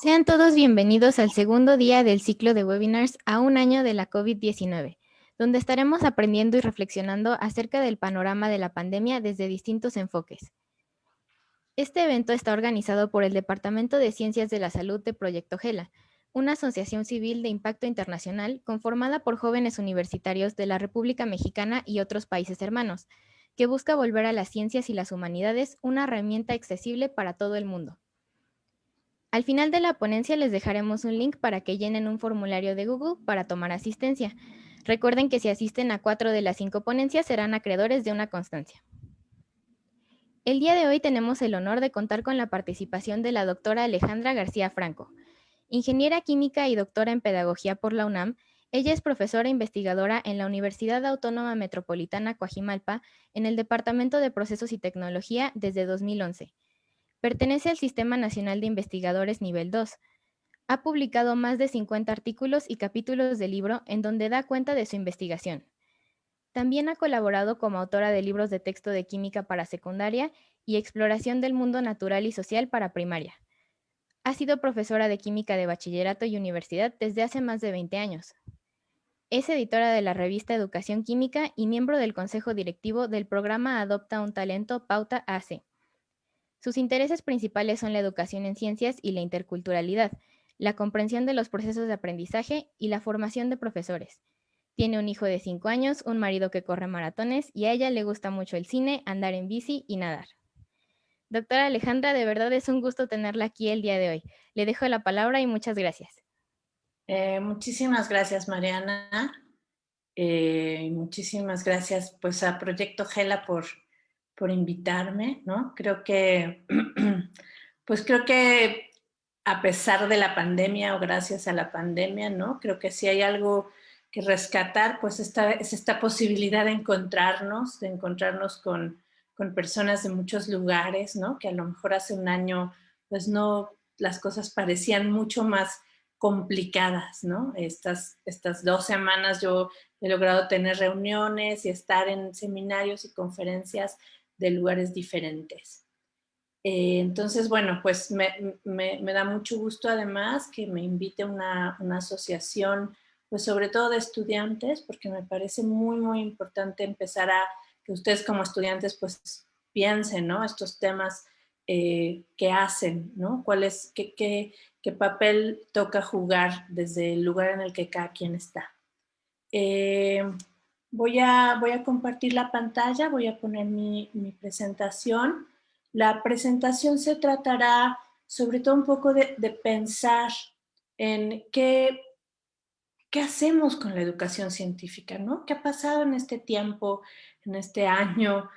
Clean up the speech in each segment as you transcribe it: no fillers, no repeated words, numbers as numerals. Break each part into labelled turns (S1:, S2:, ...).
S1: Sean todos bienvenidos al segundo día del ciclo de webinars a un año de la COVID-19, donde estaremos aprendiendo y reflexionando acerca del panorama de la pandemia desde distintos enfoques. Este evento está organizado por el Departamento de Ciencias de la Salud de Proyecto GELA, una asociación civil de impacto internacional conformada por jóvenes universitarios de la República Mexicana y otros países hermanos, que busca volver a las ciencias y las humanidades una herramienta accesible para todo el mundo. Al final de la ponencia les dejaremos un link para que llenen un formulario de Google para tomar asistencia. Recuerden que si asisten a 4 de las 5 ponencias serán acreedores de una constancia. El día de hoy tenemos el honor de contar con la participación de la doctora Alejandra García Franco. Ingeniera química y doctora en pedagogía por la UNAM, ella es profesora investigadora en la Universidad Autónoma Metropolitana Coajimalpa en el Departamento de Procesos y Tecnología desde 2011. Pertenece al Sistema Nacional de Investigadores Nivel 2. Ha publicado más de 50 artículos y capítulos de libro en donde da cuenta de su investigación. También ha colaborado como autora de libros de texto de química para secundaria y exploración del mundo natural y social para primaria. Ha sido profesora de química de bachillerato y universidad desde hace más de 20 años. Es editora de la revista Educación Química y miembro del consejo directivo del programa Adopta un Talento Pauta AC. Sus intereses principales son la educación en ciencias y la interculturalidad, la comprensión de los procesos de aprendizaje y la formación de profesores. Tiene un hijo de 5 años, un marido que corre maratones y a ella le gusta mucho el cine, andar en bici y nadar. Doctora Alejandra, de verdad es un gusto tenerla aquí el día de hoy. Le dejo la palabra y muchas gracias.
S2: Muchísimas gracias, Mariana. Muchísimas gracias pues, a Proyecto GELA por invitarme, ¿no? Creo que a pesar de la pandemia o gracias a la pandemia, ¿no? Creo que si hay algo que rescatar, pues es esta posibilidad de encontrarnos con personas de muchos lugares, ¿no? Que a lo mejor hace un año, pues no, las cosas parecían mucho más complicadas, ¿no? Estas 2 semanas yo he logrado tener reuniones y estar en seminarios y conferencias de lugares diferentes. Entonces, bueno, pues me da mucho gusto además que me invite una asociación, pues sobre todo de estudiantes, porque me parece muy, muy importante empezar a que ustedes como estudiantes pues piensen, ¿no? Estos temas que hacen, ¿no? ¿Qué papel toca jugar desde el lugar en el que cada quien está? Voy a compartir la pantalla, voy a poner mi presentación. La presentación se tratará sobre todo un poco de pensar en qué hacemos con la educación científica, ¿no? ¿Qué ha pasado en este tiempo, en este año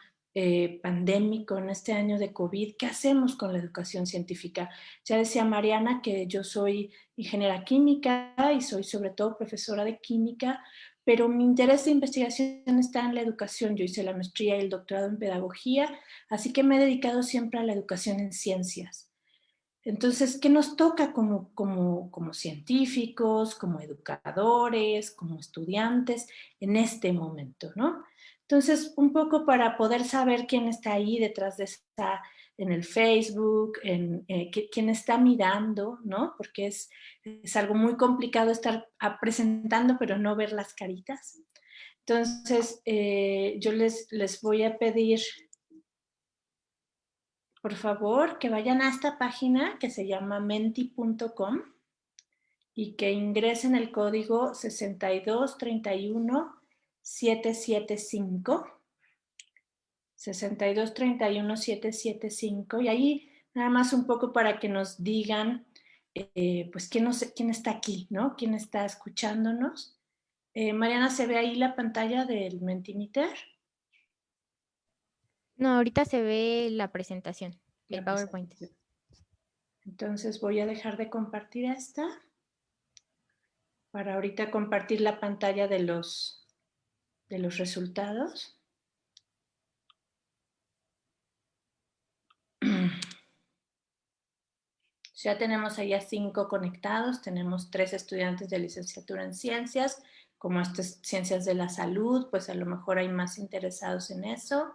S2: pandémico, en este año de COVID? ¿Qué hacemos con la educación científica? Ya decía Mariana que yo soy ingeniera química y soy sobre todo profesora de química, pero mi interés de investigación está en la educación. Yo hice la maestría y el doctorado en pedagogía, así que me he dedicado siempre a la educación en ciencias. Entonces, ¿qué nos toca como científicos, como educadores, como estudiantes en este momento, ¿no? Entonces, un poco para poder saber quién está ahí detrás de esta, en el Facebook, quién está mirando, ¿no? Porque es algo muy complicado estar presentando, pero no ver las caritas. Entonces, yo les voy a pedir por favor, que vayan a esta página que se llama menti.com y que ingresen el código 6231775. 6231775 y ahí nada más un poco para que nos digan pues quién está aquí, ¿no? ¿Quién está escuchándonos? Mariana, ¿se ve ahí la pantalla del Mentimeter?
S1: No, ahorita se ve la presentación, el
S2: La
S1: PowerPoint.
S2: presentación. Entonces voy a dejar de compartir esta para ahorita compartir la pantalla de los resultados. Ya tenemos allá 5 conectados, tenemos 3 estudiantes de licenciatura en ciencias, como estas ciencias de la salud, pues a lo mejor hay más interesados en eso.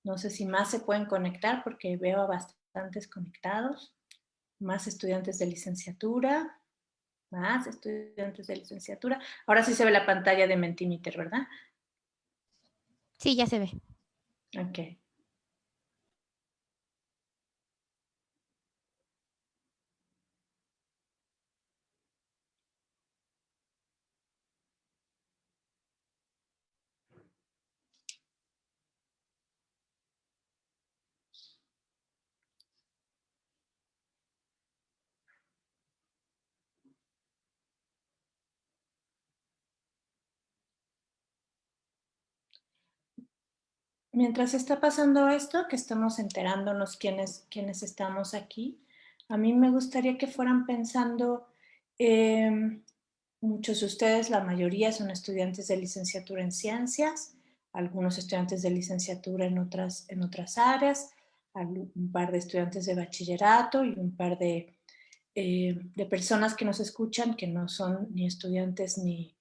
S2: No sé si más se pueden conectar porque veo a bastantes conectados. Más estudiantes de licenciatura. Más estudiantes de licenciatura. Ahora sí se ve la pantalla de Mentimeter, ¿verdad?
S1: Sí, ya se ve.
S2: Ok. Mientras está pasando esto, que estamos enterándonos quiénes estamos aquí, a mí me gustaría que fueran pensando, muchos de ustedes, la mayoría son estudiantes de licenciatura en ciencias, algunos estudiantes de licenciatura en otras áreas, un par de estudiantes de bachillerato y un par de personas que nos escuchan que no son ni estudiantes ni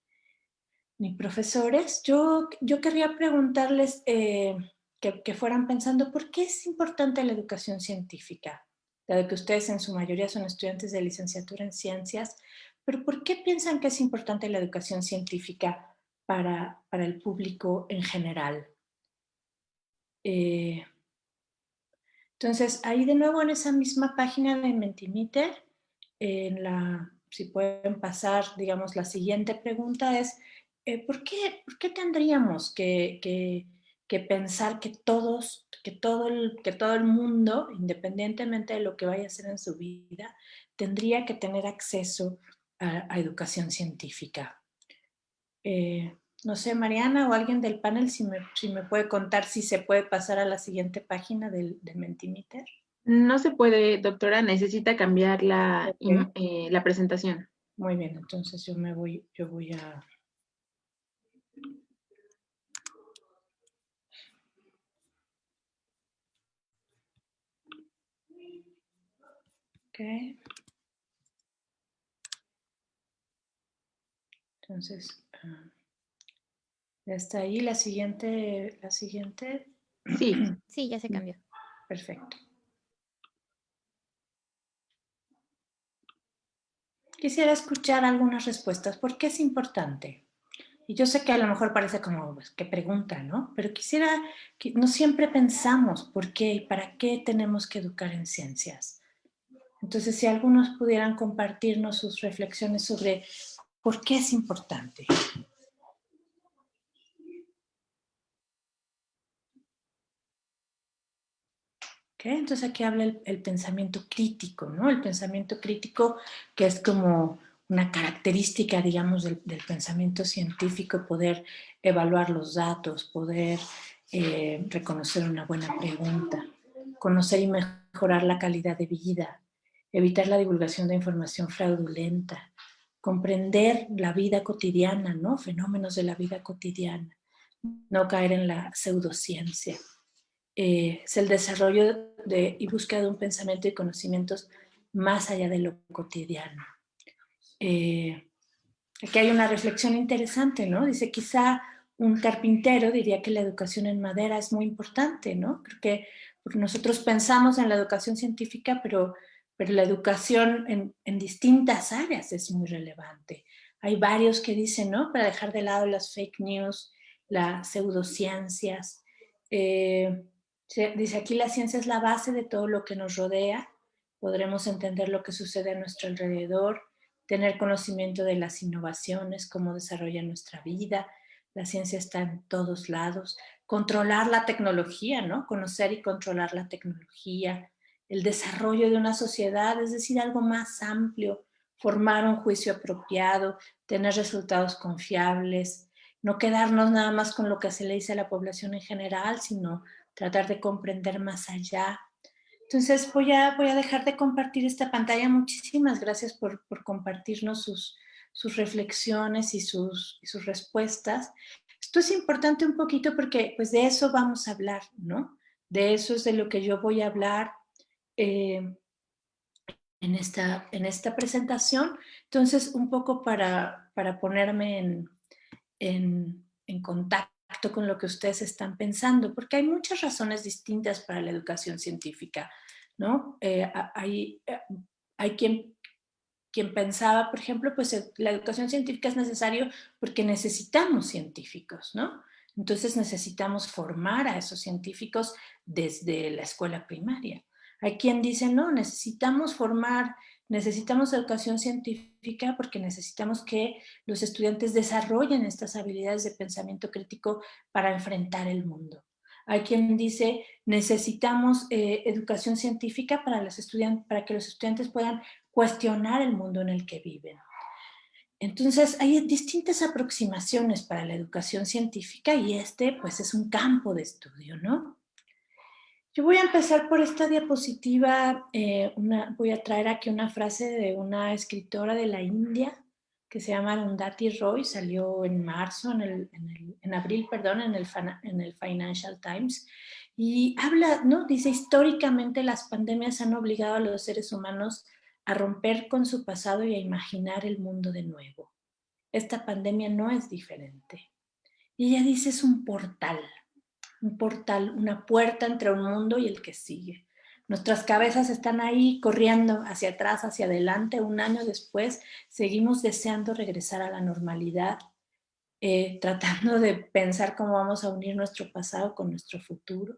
S2: profesores. Yo querría preguntarles que fueran pensando, ¿por qué es importante la educación científica? Dado que ustedes en su mayoría son estudiantes de licenciatura en ciencias, pero ¿por qué piensan que es importante la educación científica para el público en general? Eh, entonces, ahí de nuevo en esa misma página de Mentimeter, si pueden pasar, digamos, la siguiente pregunta es, por qué tendríamos que pensar que todo el mundo, independientemente de lo que vaya a hacer en su vida, tendría que tener acceso a educación científica? No sé, Mariana o alguien del panel, si me puede contar si se puede pasar a la siguiente página del Mentimeter.
S3: No se puede, doctora, necesita cambiar
S2: Ok,
S3: la presentación.
S2: muy bien, entonces yo voy a... Ok, entonces, ya está ahí la siguiente.
S3: Sí,
S1: Sí, ya se cambió.
S2: Perfecto. Quisiera escuchar algunas respuestas. ¿Por qué es importante? Y yo sé que a lo mejor parece como, pues, qué pregunta, ¿no? Pero quisiera que no siempre pensamos por qué y para qué tenemos que educar en ciencias. Entonces, si algunos pudieran compartirnos sus reflexiones sobre por qué es importante. ¿Okay? Entonces aquí habla el pensamiento crítico, ¿no? El pensamiento crítico que es como una característica, digamos, del pensamiento científico, poder evaluar los datos, poder reconocer una buena pregunta, conocer y mejorar la calidad de vida, evitar la divulgación de información fraudulenta, comprender la vida cotidiana, ¿no? Fenómenos de la vida cotidiana, no caer en la pseudociencia. Es el desarrollo y búsqueda de un pensamiento y conocimientos más allá de lo cotidiano. Aquí hay una reflexión interesante, ¿no? Dice, quizá un carpintero diría que la educación en madera es muy importante, ¿no? Creo que porque nosotros pensamos en la educación científica, pero la educación en distintas áreas es muy relevante. Hay varios que dicen, ¿no? Para dejar de lado las fake news, las pseudociencias. Dice, aquí la ciencia es la base de todo lo que nos rodea. Podremos entender lo que sucede a nuestro alrededor, tener conocimiento de las innovaciones, cómo desarrolla nuestra vida. La ciencia está en todos lados. Controlar la tecnología, ¿no? Conocer y controlar la tecnología. El desarrollo de una sociedad, es decir, algo más amplio. Formar un juicio apropiado, tener resultados confiables, no quedarnos nada más con lo que se le dice a la población en general, sino tratar de comprender más allá. Entonces voy a dejar de compartir esta pantalla. Muchísimas gracias por compartirnos sus reflexiones y sus respuestas. Esto es importante un poquito porque pues de eso vamos a hablar, ¿no? De eso es de lo que yo voy a hablar eh, en esta presentación. Entonces, un poco para ponerme en contacto con lo que ustedes están pensando, porque hay muchas razones distintas para la educación científica, ¿no? Hay quien pensaba, por ejemplo, pues la educación científica es necesario porque necesitamos científicos, ¿no? Entonces necesitamos formar a esos científicos desde la escuela primaria. Hay quien dice, no, necesitamos educación científica porque necesitamos que los estudiantes desarrollen estas habilidades de pensamiento crítico para enfrentar el mundo. Hay quien dice, necesitamos educación científica para que los estudiantes puedan cuestionar el mundo en el que viven. Entonces, hay distintas aproximaciones para la educación científica y pues es un campo de estudio, ¿no? Yo voy a empezar por esta diapositiva, voy a traer aquí una frase de una escritora de la India que se llama Arundhati Roy, salió en marzo, en abril, perdón, en el Financial Times, y habla, ¿no? Dice, históricamente las pandemias han obligado a los seres humanos a romper con su pasado y a imaginar el mundo de nuevo. Esta pandemia no es diferente. Y ella dice, es un portal, una puerta entre un mundo y el que sigue. Nuestras cabezas están ahí corriendo hacia atrás, hacia adelante. Un año después seguimos deseando regresar a la normalidad, tratando de pensar cómo vamos a unir nuestro pasado con nuestro futuro,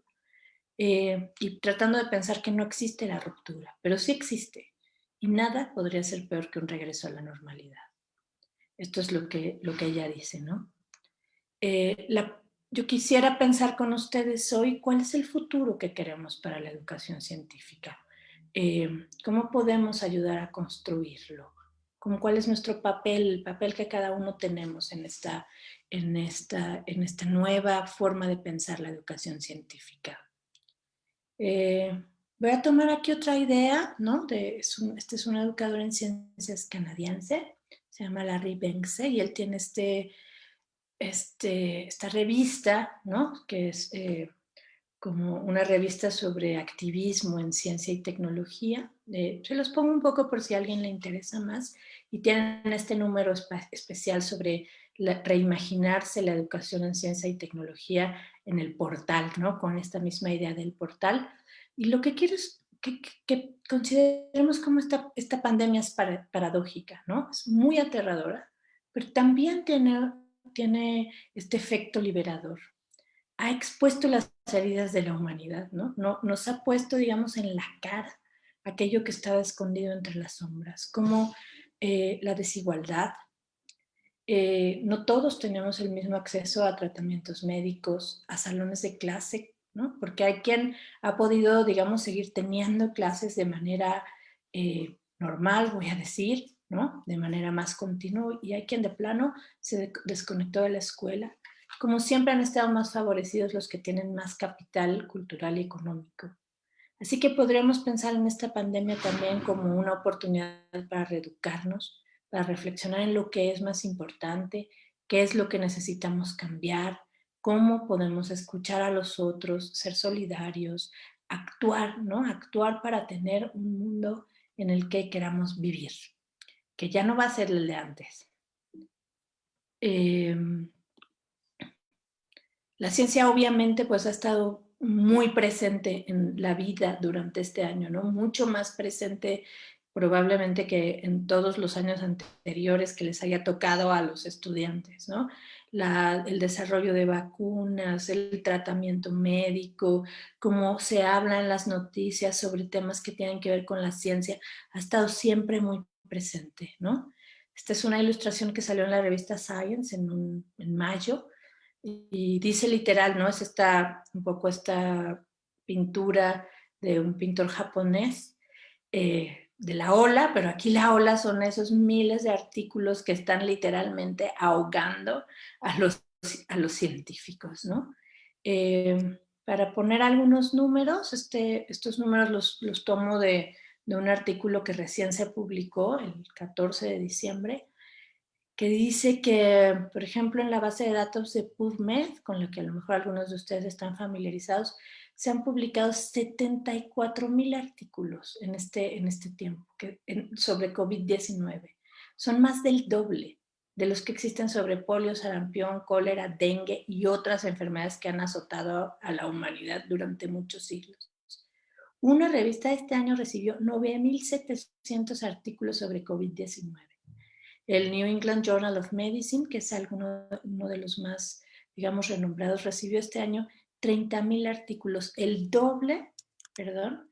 S2: y tratando de pensar que no existe la ruptura, pero sí existe. Y nada podría ser peor que un regreso a la normalidad. Esto es lo que ella dice, ¿no? Yo quisiera pensar con ustedes hoy cuál es el futuro que queremos para la educación científica. ¿Cómo podemos ayudar a construirlo? ¿Cuál es nuestro papel, el papel que cada uno tenemos en esta nueva forma de pensar la educación científica? Voy a tomar aquí otra idea, ¿no? Este es un educador en ciencias canadiense, se llama Larry Benxe, y él tiene esta revista, ¿no? Que es como una revista sobre activismo en ciencia y tecnología. Se los pongo un poco por si a alguien le interesa más. Y tienen este número especial sobre reimaginarse la educación en ciencia y tecnología en el portal, ¿no? Con esta misma idea del portal. Y lo que quiero es que consideremos cómo esta pandemia es paradójica, ¿no? Es muy aterradora, pero también tiene este efecto liberador. Ha expuesto las heridas de la humanidad, ¿no? Nos ha puesto, digamos, en la cara aquello que estaba escondido entre las sombras, como la desigualdad. No todos tenemos el mismo acceso a tratamientos médicos, a salones de clase, ¿no? Porque hay quien ha podido, digamos, seguir teniendo clases de manera normal, voy a decir, ¿no? De manera más continua, y hay quien de plano se desconectó de la escuela. Como siempre han estado más favorecidos los que tienen más capital cultural y económico. Así que podríamos pensar en esta pandemia también como una oportunidad para reeducarnos, para reflexionar en lo que es más importante, qué es lo que necesitamos cambiar, cómo podemos escuchar a los otros, ser solidarios, actuar, ¿no? Actuar para tener un mundo en el que queramos vivir, que ya no va a ser el de antes. La ciencia obviamente pues ha estado muy presente en la vida durante este año, ¿no? Mucho más presente probablemente que en todos los años anteriores que les haya tocado a los estudiantes, ¿no? El desarrollo de vacunas, el tratamiento médico, cómo se habla en las noticias sobre temas que tienen que ver con la ciencia, ha estado siempre muy presente, ¿no? Esta es una ilustración que salió en la revista Science en mayo, y dice literal, ¿no? Es un poco esta pintura de un pintor japonés, de la ola, pero aquí la ola son esos miles de artículos que están literalmente ahogando a los científicos, ¿no? Para poner algunos números, estos números los tomo de un artículo que recién se publicó el 14 de diciembre, que dice que, por ejemplo, en la base de datos de PubMed, con la que a lo mejor algunos de ustedes están familiarizados, se han publicado 74,000 artículos en este tiempo sobre COVID-19. Son más del doble de los que existen sobre polio, sarampión, cólera, dengue y otras enfermedades que han azotado a la humanidad durante muchos siglos. Una revista este año recibió 9.700 artículos sobre COVID-19. El New England Journal of Medicine, que es uno de los más, digamos, renombrados, recibió este año 30.000 artículos, el doble, perdón,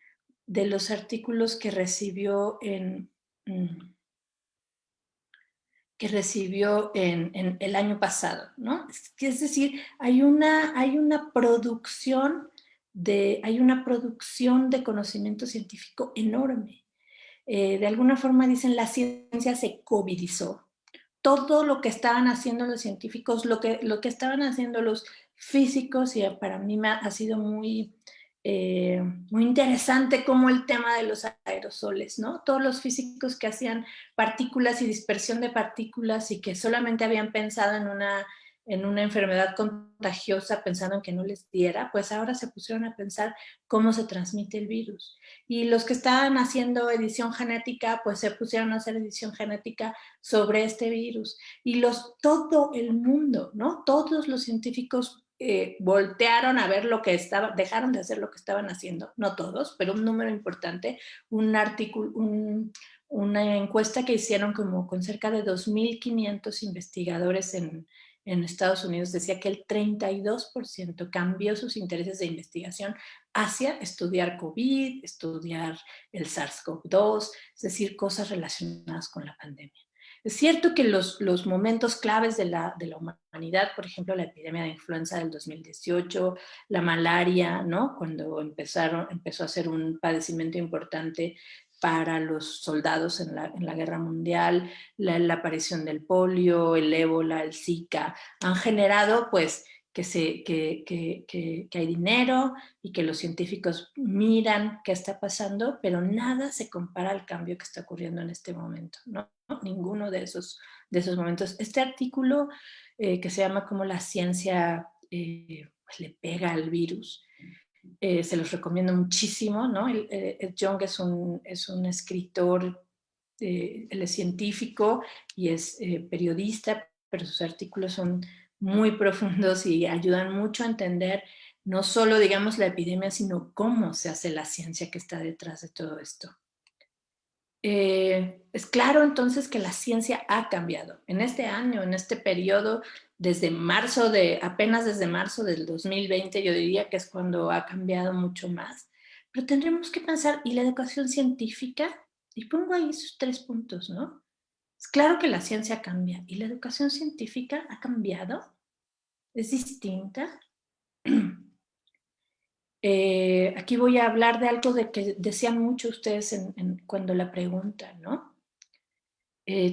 S2: de los artículos que recibió en el año pasado, ¿no? Es decir, hay una producción de conocimiento científico enorme. De alguna forma dicen, la ciencia se covidizó. Todo lo que estaban haciendo los científicos, lo que estaban haciendo los físicos, y para mí ha sido muy interesante como el tema de los aerosoles, ¿no? Todos los físicos que hacían partículas y dispersión de partículas y que solamente habían pensado en una enfermedad contagiosa pensando en que no les diera, pues ahora se pusieron a pensar cómo se transmite el virus. Y los que estaban haciendo edición genética, pues se pusieron a hacer edición genética sobre este virus. Y todo el mundo, ¿no? Todos los científicos voltearon a ver dejaron de hacer lo que estaban haciendo, no todos, pero un número importante, una encuesta que hicieron como con cerca de 2.500 investigadores en Estados Unidos decía que el 32% cambió sus intereses de investigación hacia estudiar COVID, estudiar el SARS-CoV-2, es decir, cosas relacionadas con la pandemia. Es cierto que los momentos claves de la humanidad, por ejemplo, la epidemia de influenza del 2018, la malaria, ¿no? Cuando empezó a ser un padecimiento importante para los soldados en la guerra mundial, la aparición del polio, el ébola, el Zika, han generado pues que hay dinero y que los científicos miran qué está pasando, pero nada se compara al cambio que está ocurriendo en este momento, ¿no? Ninguno de esos momentos. Este artículo que se llama Cómo la ciencia pues le pega al virus, se los recomiendo muchísimo, ¿no? Ed Yong es un escritor, él es científico y es periodista, pero sus artículos son muy profundos y ayudan mucho a entender no solo, digamos, la epidemia, sino cómo se hace la ciencia que está detrás de todo esto. Es claro entonces que la ciencia ha cambiado. En este año, en este periodo, apenas desde marzo del 2020, yo diría que es cuando ha cambiado mucho más. Pero tendremos que pensar, ¿y la educación científica? Y pongo ahí sus 3 puntos, ¿no? Es claro que la ciencia cambia. ¿Y la educación científica ha cambiado? ¿Es distinta? Aquí voy a hablar de algo de que decían mucho ustedes cuando la preguntan, ¿no?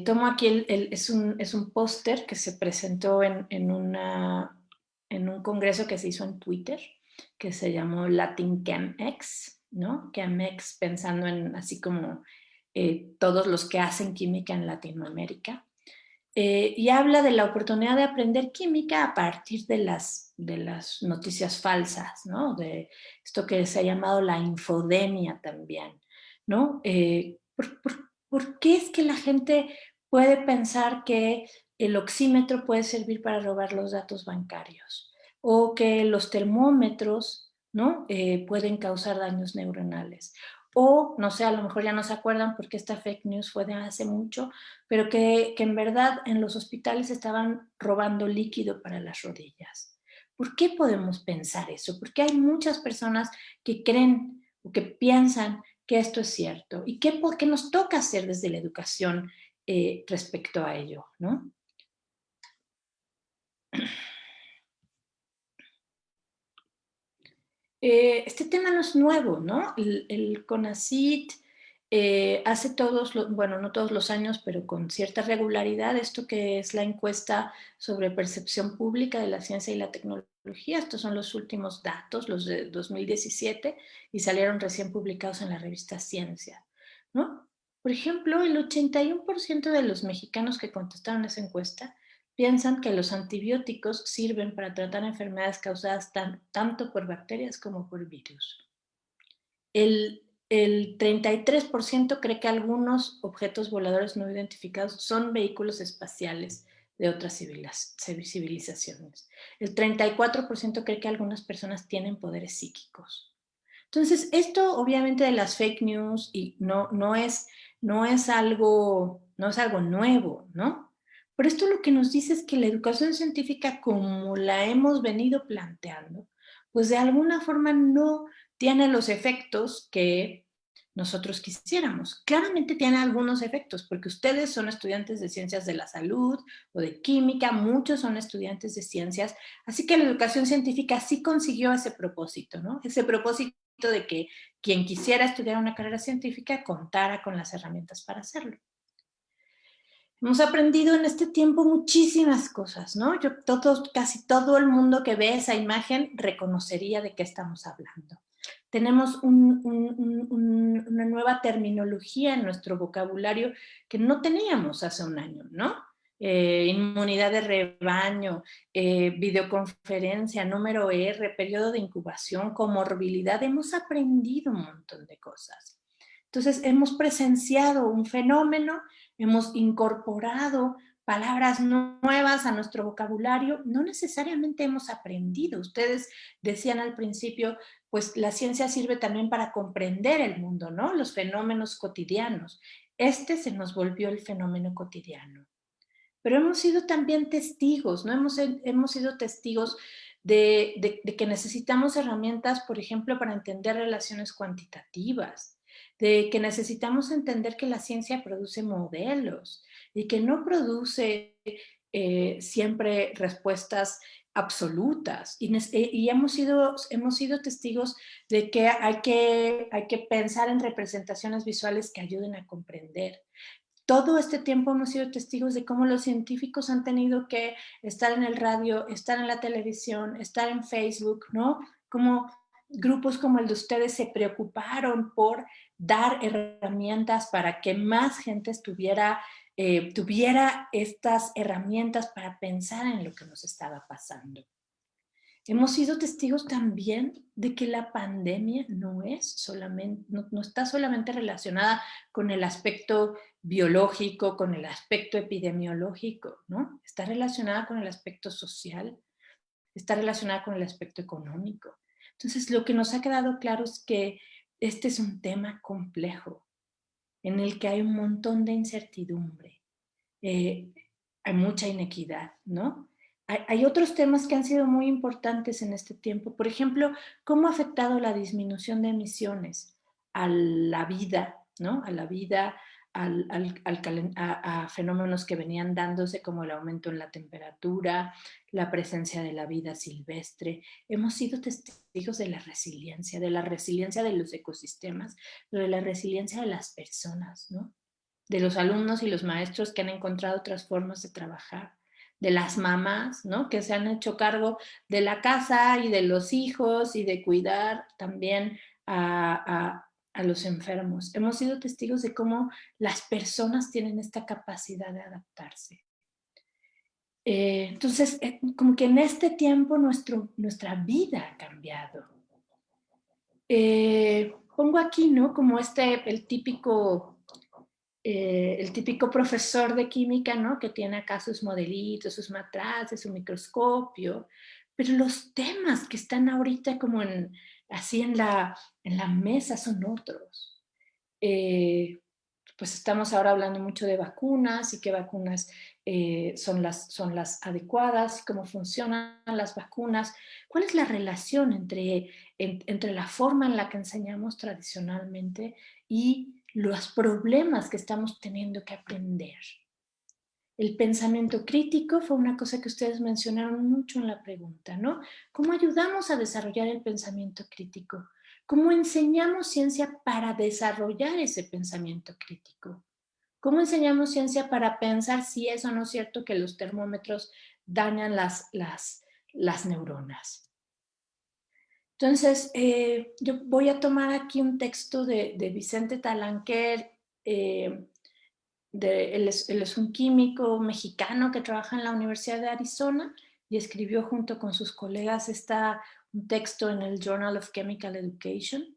S2: Tomo aquí, es un póster que se presentó en un congreso que se hizo en Twitter, que se llamó Latin ChemX, ¿no? ChemX pensando en así como todos los que hacen química en Latinoamérica. Y habla de la oportunidad de aprender química a partir de las noticias falsas, ¿no? De esto que se ha llamado la infodemia también, ¿no? ¿Por qué es que la gente puede pensar que el oxímetro puede servir para robar los datos bancarios? O que los termómetros, ¿no? Pueden causar daños neuronales. O, no sé, a lo mejor ya no se acuerdan porque esta fake news fue de hace mucho, pero que en verdad en los hospitales estaban robando líquido para las rodillas. ¿Por qué podemos pensar eso? Porque hay muchas personas que creen o que piensan que esto es cierto. ¿Y qué nos toca hacer desde la educación respecto a ello, ¿no? Este tema no es nuevo, ¿no? El CONACYT hace bueno, no todos los años, pero con cierta regularidad, esto que es la encuesta sobre percepción pública de la ciencia y la tecnología. Estos son los últimos datos, los de 2017, y salieron recién publicados en la revista Ciencia, ¿no? Por ejemplo, el 81% de los mexicanos que contestaron esa encuesta piensan que los antibióticos sirven para tratar enfermedades causadas tanto por bacterias como por virus. El 33% cree que algunos objetos voladores no identificados son vehículos espaciales de otras civilizaciones. El 34% cree que algunas personas tienen poderes psíquicos. Entonces, esto obviamente de las fake news y no es algo nuevo, ¿no? Pero esto lo que nos dice es que la educación científica, como la hemos venido planteando, pues de alguna forma no tiene los efectos que nosotros quisiéramos. Claramente tiene algunos efectos, porque ustedes son estudiantes de ciencias de la salud o de química, muchos son estudiantes de ciencias, así que la educación científica sí consiguió ese propósito, ¿no? Ese propósito de que quien quisiera estudiar una carrera científica contara con las herramientas para hacerlo. Hemos aprendido en este tiempo muchísimas cosas, ¿no? Casi todo el mundo que ve esa imagen reconocería de qué estamos hablando. Tenemos una nueva terminología en nuestro vocabulario que no teníamos hace un año, ¿no? Inmunidad de rebaño, videoconferencia, número R, periodo de incubación, comorbilidad. Hemos aprendido un montón de cosas. Entonces, hemos presenciado un fenómeno, hemos incorporado palabras nuevas a nuestro vocabulario, no necesariamente hemos aprendido. Ustedes decían al principio, pues la ciencia sirve también para comprender el mundo, ¿no? Los fenómenos cotidianos. Este se nos volvió el fenómeno cotidiano. Pero hemos sido también testigos, ¿no? Hemos sido testigos de que necesitamos herramientas, por ejemplo, para entender relaciones cuantitativas, de que necesitamos entender que la ciencia produce modelos y que no produce siempre respuestas absolutas. Y hemos sido testigos de que hay que pensar en representaciones visuales que ayuden a comprender. Todo este tiempo hemos sido testigos de cómo los científicos han tenido que estar en el radio, estar en la televisión, estar en Facebook, ¿no? Como grupos como el de ustedes se preocuparon por dar herramientas para que más gente tuviera estas herramientas para pensar en lo que nos estaba pasando. Hemos sido testigos también de que la pandemia no está solamente relacionada con el aspecto biológico, con el aspecto epidemiológico, ¿no? Está relacionada con el aspecto social, está relacionada con el aspecto económico. Entonces, lo que nos ha quedado claro es que este es un tema complejo, en el que hay un montón de incertidumbre, hay mucha inequidad, ¿no? Hay otros temas que han sido muy importantes en este tiempo. Por ejemplo, cómo ha afectado la disminución de emisiones a la vida, ¿no? A la vida, a fenómenos que venían dándose como el aumento en la temperatura, la presencia de la vida silvestre. Hemos sido testigos de la resiliencia de los ecosistemas, pero de la resiliencia de las personas, ¿no? De los alumnos y los maestros que han encontrado otras formas de trabajar, de las mamás, ¿no? Que se han hecho cargo de la casa y de los hijos y de cuidar también a los enfermos. Hemos sido testigos de cómo las personas tienen esta capacidad de adaptarse. Entonces, como que en este tiempo nuestra vida ha cambiado. Pongo aquí, ¿no? Como el típico profesor de química, ¿no? Que tiene acá sus modelitos, sus matraces, su microscopio, pero los temas que están ahorita como así en la mesa son otros. Pues estamos ahora hablando mucho de vacunas y qué vacunas son las adecuadas, cómo funcionan las vacunas, cuál es la relación entre la forma en la que enseñamos tradicionalmente y los problemas que estamos teniendo que aprender. El pensamiento crítico fue una cosa que ustedes mencionaron mucho en la pregunta, ¿no? ¿Cómo ayudamos a desarrollar el pensamiento crítico? ¿Cómo enseñamos ciencia para desarrollar ese pensamiento crítico? ¿Cómo enseñamos ciencia para pensar si es o no cierto que los termómetros dañan las neuronas? Entonces, yo voy a tomar aquí un texto de Vicente Talanquer. Él es un químico mexicano que trabaja en la Universidad de Arizona y escribió junto con sus colegas un texto en el Journal of Chemical Education.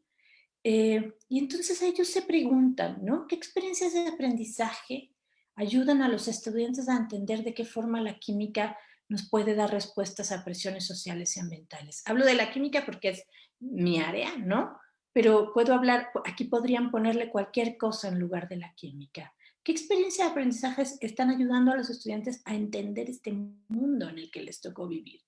S2: Y entonces ellos se preguntan, ¿no? ¿Qué experiencias de aprendizaje ayudan a los estudiantes a entender de qué forma la química nos puede dar respuestas a presiones sociales y ambientales? Hablo de la química porque es mi área, ¿no? pero puedo hablar, aquí podrían ponerle cualquier cosa en lugar de la química. ¿Qué experiencia de aprendizajes están ayudando a los estudiantes a entender este mundo en el que les tocó vivir?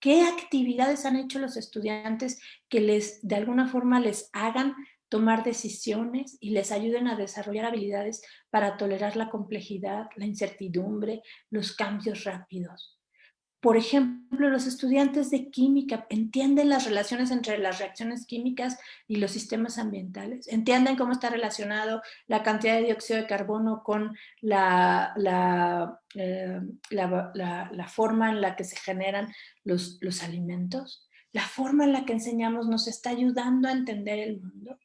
S2: ¿Qué actividades han hecho los estudiantes que de alguna forma les hagan tomar decisiones y les ayuden a desarrollar habilidades para tolerar la complejidad, la incertidumbre, los cambios rápidos? Por ejemplo, los estudiantes de química entienden las relaciones entre las reacciones químicas y los sistemas ambientales, entienden cómo está relacionado la cantidad de dióxido de carbono con la forma en la que se generan los alimentos, la forma en la que enseñamos nos está ayudando a entender el mundo.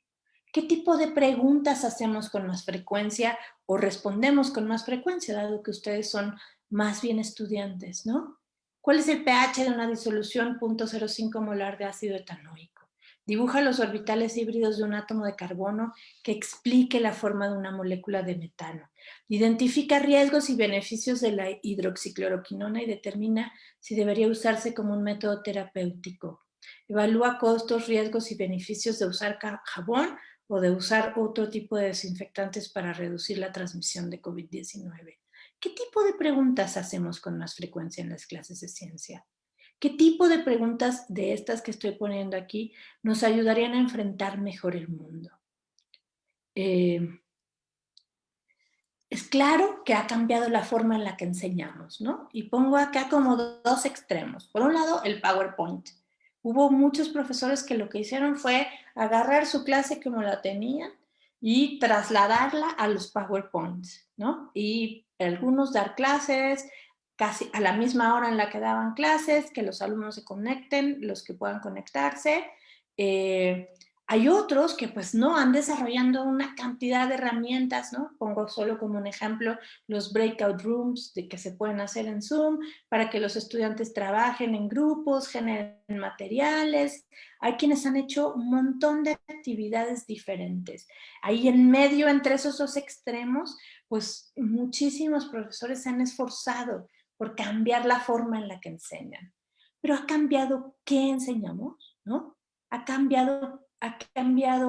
S2: ¿Qué tipo de preguntas hacemos con más frecuencia o respondemos con más frecuencia, dado que ustedes son más bien estudiantes, ¿no? ¿Cuál es el pH de una disolución 0.05 molar de ácido etanoico? Dibuja los orbitales híbridos de un átomo de carbono que explique la forma de una molécula de metano. Identifica riesgos y beneficios de la hidroxicloroquinona y determina si debería usarse como un método terapéutico. Evalúa costos, riesgos y beneficios de usar jabón o de usar otro tipo de desinfectantes para reducir la transmisión de COVID-19. ¿Qué tipo de preguntas hacemos con más frecuencia en las clases de ciencia? ¿Qué tipo de preguntas de estas que estoy poniendo aquí nos ayudarían a enfrentar mejor el mundo? Es claro que ha cambiado la forma en la que enseñamos, ¿no? Y pongo acá como dos extremos. Por un lado, el PowerPoint. Hubo muchos profesores que lo que hicieron fue agarrar su clase como la tenían y trasladarla a los PowerPoints, ¿no? Y algunos dar clases casi a la misma hora en la que daban clases, que los alumnos se conecten, los que puedan conectarse. Hay otros que pues no, han desarrollando una cantidad de herramientas, ¿no? Pongo solo como un ejemplo los breakout rooms de que se pueden hacer en Zoom para que los estudiantes trabajen en grupos, generen materiales. Hay quienes han hecho un montón de actividades diferentes. Ahí en medio, entre esos dos extremos, pues muchísimos profesores se han esforzado por cambiar la forma en la que enseñan. Pero ha cambiado qué enseñamos, ¿no? Ha cambiado,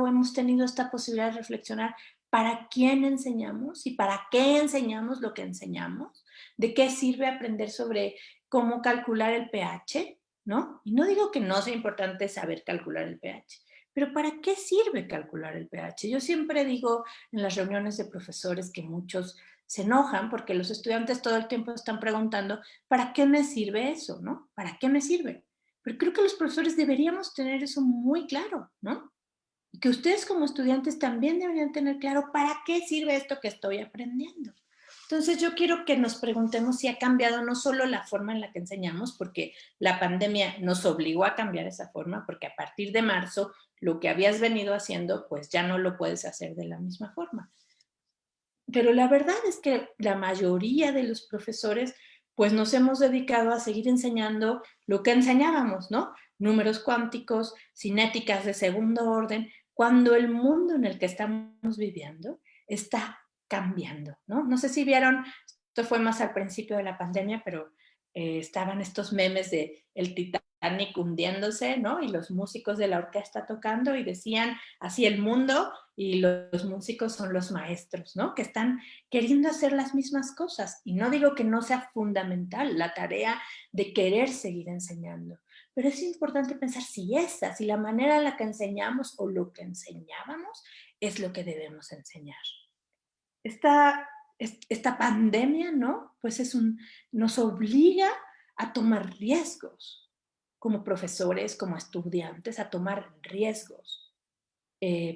S2: hemos tenido esta posibilidad de reflexionar para quién enseñamos y para qué enseñamos lo que enseñamos, de qué sirve aprender sobre cómo calcular el pH, ¿no? Y no digo que no sea importante saber calcular el pH, pero ¿para qué sirve calcular el pH? Yo siempre digo en las reuniones de profesores que muchos se enojan porque los estudiantes todo el tiempo están preguntando, ¿para qué me sirve eso, no? ¿Para qué me sirve? Pero creo que los profesores deberíamos tener eso muy claro, ¿no? Y que ustedes como estudiantes también deberían tener claro para qué sirve esto que estoy aprendiendo. Entonces yo quiero que nos preguntemos si ha cambiado no solo la forma en la que enseñamos, porque la pandemia nos obligó a cambiar esa forma, porque a partir de marzo lo que habías venido haciendo, pues ya no lo puedes hacer de la misma forma. Pero la verdad es que la mayoría de los profesores, pues nos hemos dedicado a seguir enseñando lo que enseñábamos, ¿no? Números cuánticos, cinéticas de segundo orden, cuando el mundo en el que estamos viviendo está cambiando, ¿no? No sé si vieron, esto fue más al principio de la pandemia, pero estaban estos memes de el Titanic hundiéndose, ¿no? Y los músicos de la orquesta tocando y decían así el mundo y los músicos son los maestros, ¿no? Que están queriendo hacer las mismas cosas. Y no digo que no sea fundamental la tarea de querer seguir enseñando, pero es importante pensar si si la manera en la que enseñamos o lo que enseñábamos es lo que debemos enseñar. Esta pandemia, ¿no? Pues nos obliga a tomar riesgos como profesores, como estudiantes, a tomar riesgos.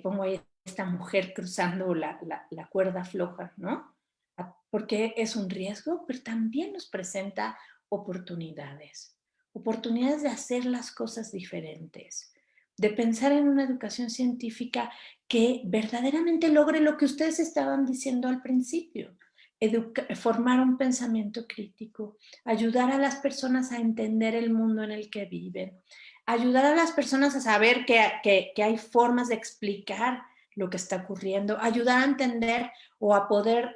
S2: Pongo ahí esta mujer cruzando la cuerda floja, ¿no? Porque es un riesgo, pero también nos presenta oportunidades. Oportunidades de hacer las cosas diferentes, de pensar en una educación científica que verdaderamente logre lo que ustedes estaban diciendo al principio. Formar un pensamiento crítico, ayudar a las personas a entender el mundo en el que viven, ayudar a las personas a saber que hay formas de explicar lo que está ocurriendo, ayudar a entender o a poder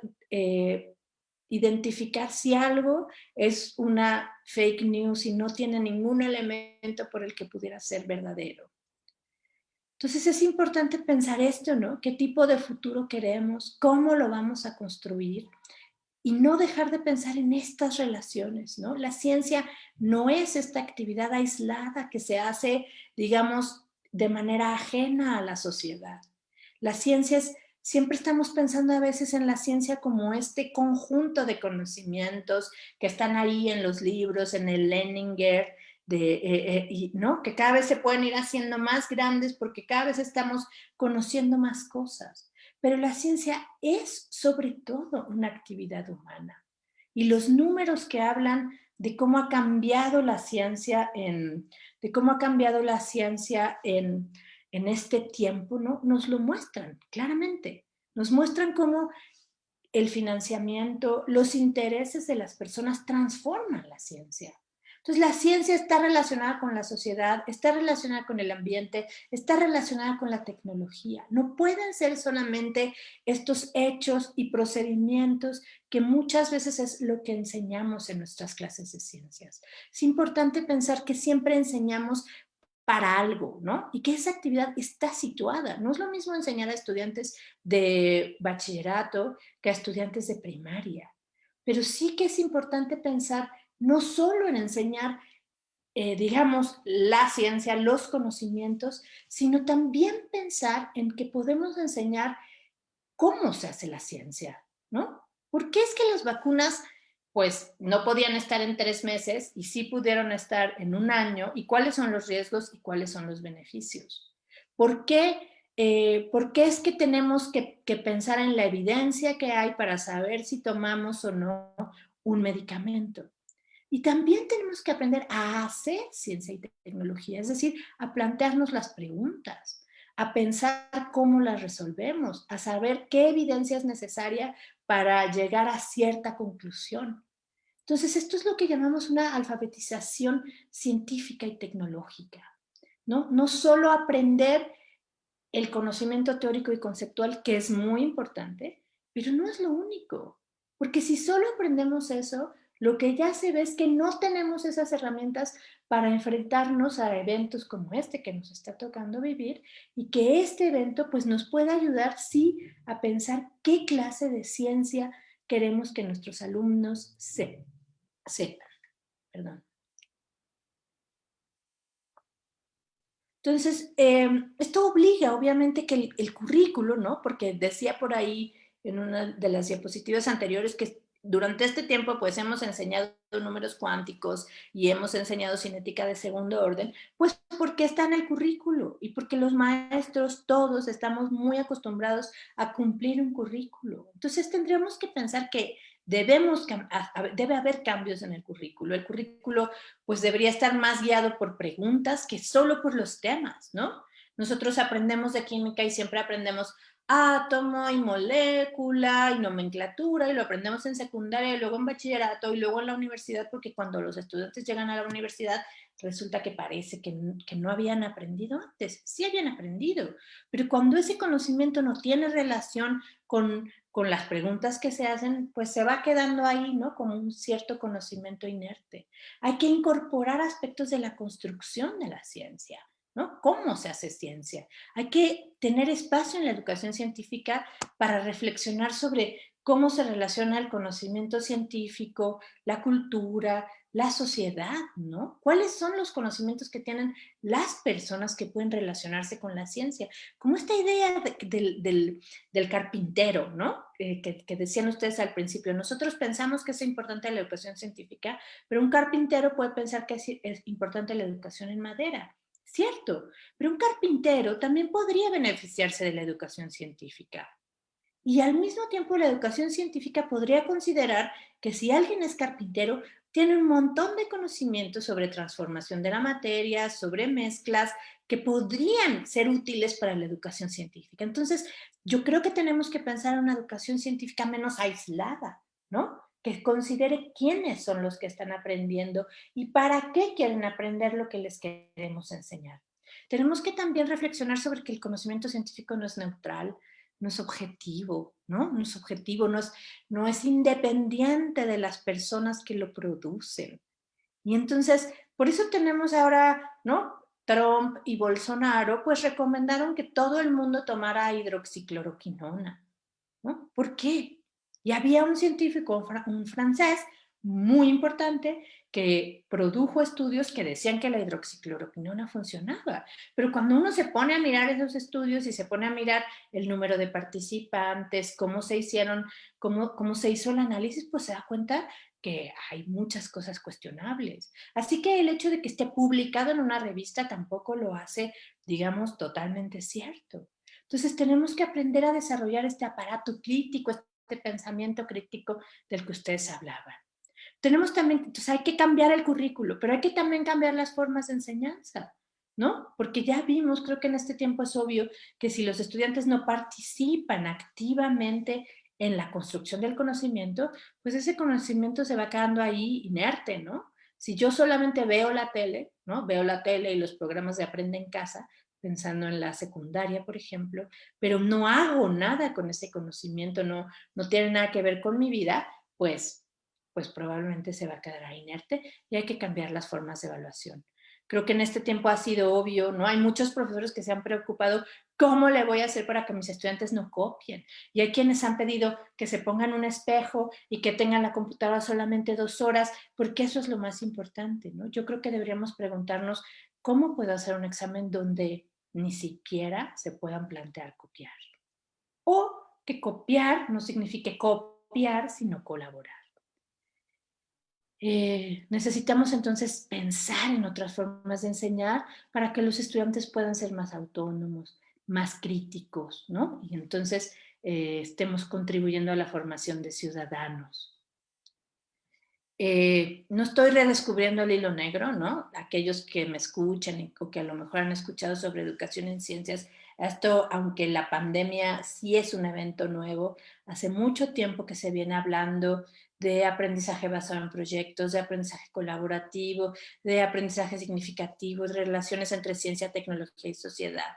S2: identificar si algo es una fake news y no tiene ningún elemento por el que pudiera ser verdadero. Entonces es importante pensar esto, ¿no? ¿Qué tipo de futuro queremos? ¿Cómo lo vamos a construir? Y no dejar de pensar en estas relaciones, ¿no? La ciencia no es esta actividad aislada que se hace, digamos, de manera ajena a la sociedad. La ciencia es, siempre estamos pensando a veces en la ciencia como este conjunto de conocimientos que están ahí en los libros, en el Leninger, y, ¿no? Que cada vez se pueden ir haciendo más grandes porque cada vez estamos conociendo más cosas. Pero la ciencia es sobre todo una actividad humana. Y los números que hablan de cómo ha cambiado la ciencia en este tiempo, ¿no? Nos lo muestran claramente. Nos muestran cómo el financiamiento, los intereses de las personas transforman la ciencia. Entonces, la ciencia está relacionada con la sociedad, está relacionada con el ambiente, está relacionada con la tecnología. No pueden ser solamente estos hechos y procedimientos que muchas veces es lo que enseñamos en nuestras clases de ciencias. Es importante pensar que siempre enseñamos para algo, ¿no? Y que esa actividad está situada. No es lo mismo enseñar a estudiantes de bachillerato que a estudiantes de primaria. Pero sí que es importante pensar no solo en enseñar, digamos, la ciencia, los conocimientos, sino también pensar en que podemos enseñar cómo se hace la ciencia, ¿no? ¿Por qué es que las vacunas, pues, no podían estar en 3 meses y sí pudieron estar en un año? ¿Y cuáles son los riesgos y cuáles son los beneficios? ¿Por qué es que tenemos que pensar en la evidencia que hay para saber si tomamos o no un medicamento? Y también tenemos que aprender a hacer ciencia y tecnología, es decir, a plantearnos las preguntas, a pensar cómo las resolvemos, a saber qué evidencia es necesaria para llegar a cierta conclusión. Entonces, esto es lo que llamamos una alfabetización científica y tecnológica, ¿no? No solo aprender el conocimiento teórico y conceptual, que es muy importante, pero no es lo único. Porque si solo aprendemos eso, lo que ya se ve es que no tenemos esas herramientas para enfrentarnos a eventos como este que nos está tocando vivir y que este evento pues nos puede ayudar sí a pensar qué clase de ciencia queremos que nuestros alumnos sepan. Perdón. Entonces, esto obliga obviamente que el currículo, ¿no? Porque decía por ahí en una de las diapositivas anteriores que durante este tiempo pues hemos enseñado números cuánticos y hemos enseñado cinética de segundo orden, pues porque está en el currículo y porque los maestros todos estamos muy acostumbrados a cumplir un currículo. Entonces tendríamos que pensar que debe haber cambios en el currículo. El currículo pues debería estar más guiado por preguntas que solo por los temas, ¿no? Nosotros aprendemos de química y siempre aprendemos átomo y molécula y nomenclatura y lo aprendemos en secundaria y luego en bachillerato y luego en la universidad porque cuando los estudiantes llegan a la universidad resulta que parece que no habían aprendido antes. Sí habían aprendido, pero cuando ese conocimiento no tiene relación con las preguntas que se hacen, pues se va quedando ahí, ¿no? Como un cierto conocimiento inerte. Hay que incorporar aspectos de la construcción de la ciencia, ¿no? ¿Cómo se hace ciencia? Hay que tener espacio en la educación científica para reflexionar sobre cómo se relaciona el conocimiento científico, la cultura, la sociedad, ¿no? ¿Cuáles son los conocimientos que tienen las personas que pueden relacionarse con la ciencia? Como esta idea del carpintero, ¿no? Que decían ustedes al principio. Nosotros pensamos que es importante la educación científica, pero un carpintero puede pensar que es importante la educación en madera. Cierto, pero un carpintero también podría beneficiarse de la educación científica. Y al mismo tiempo la educación científica podría considerar que si alguien es carpintero, tiene un montón de conocimientos sobre transformación de la materia, sobre mezclas, que podrían ser útiles para la educación científica. Entonces, yo creo que tenemos que pensar en una educación científica menos aislada, ¿no? Que considere quiénes son los que están aprendiendo y para qué quieren aprender lo que les queremos enseñar. Tenemos que también reflexionar sobre que el conocimiento científico no es neutral, no es objetivo, ¿no? No es objetivo, no es independiente de las personas que lo producen. Y entonces, por eso tenemos ahora, ¿no? Trump y Bolsonaro pues recomendaron que todo el mundo tomara hidroxicloroquinona, ¿no? ¿Por qué? Y había un científico, un francés muy importante, que produjo estudios que decían que la hidroxicloroquinona funcionaba. Pero cuando uno se pone a mirar esos estudios y se pone a mirar el número de participantes, cómo se hicieron, cómo se hizo el análisis, pues se da cuenta que hay muchas cosas cuestionables. Así que el hecho de que esté publicado en una revista tampoco lo hace, digamos, totalmente cierto. Entonces tenemos que aprender a desarrollar este aparato crítico, este pensamiento crítico del que ustedes hablaban. Tenemos también, entonces hay que cambiar el currículo, pero hay que también cambiar las formas de enseñanza, ¿no? Porque ya vimos, creo que en este tiempo es obvio que si los estudiantes no participan activamente en la construcción del conocimiento, pues ese conocimiento se va quedando ahí inerte, ¿no? Si yo solamente veo la tele, ¿no? Veo la tele y los programas de Aprende en Casa, pensando en la secundaria, por ejemplo, pero no hago nada con ese conocimiento, no tiene nada que ver con mi vida, pues probablemente se va a quedar ahí inerte y hay que cambiar las formas de evaluación. Creo que en este tiempo ha sido obvio, ¿no? Hay muchos profesores que se han preocupado, ¿cómo le voy a hacer para que mis estudiantes no copien? Y hay quienes han pedido que se pongan un espejo y que tengan la computadora solamente 2 horas, porque eso es lo más importante, ¿no? Yo creo que deberíamos preguntarnos, ¿cómo puedo hacer un examen donde ni siquiera se puedan plantear copiar? O que copiar no signifique copiar, sino colaborar. Necesitamos entonces pensar en otras formas de enseñar para que los estudiantes puedan ser más autónomos, más críticos, ¿no? Y entonces estemos contribuyendo a la formación de ciudadanos. No estoy redescubriendo el hilo negro, ¿no? Aquellos que me escuchan o que a lo mejor han escuchado sobre educación en ciencias, esto, aunque la pandemia sí es un evento nuevo, hace mucho tiempo que se viene hablando de aprendizaje basado en proyectos, de aprendizaje colaborativo, de aprendizaje significativo, de relaciones entre ciencia, tecnología y sociedad.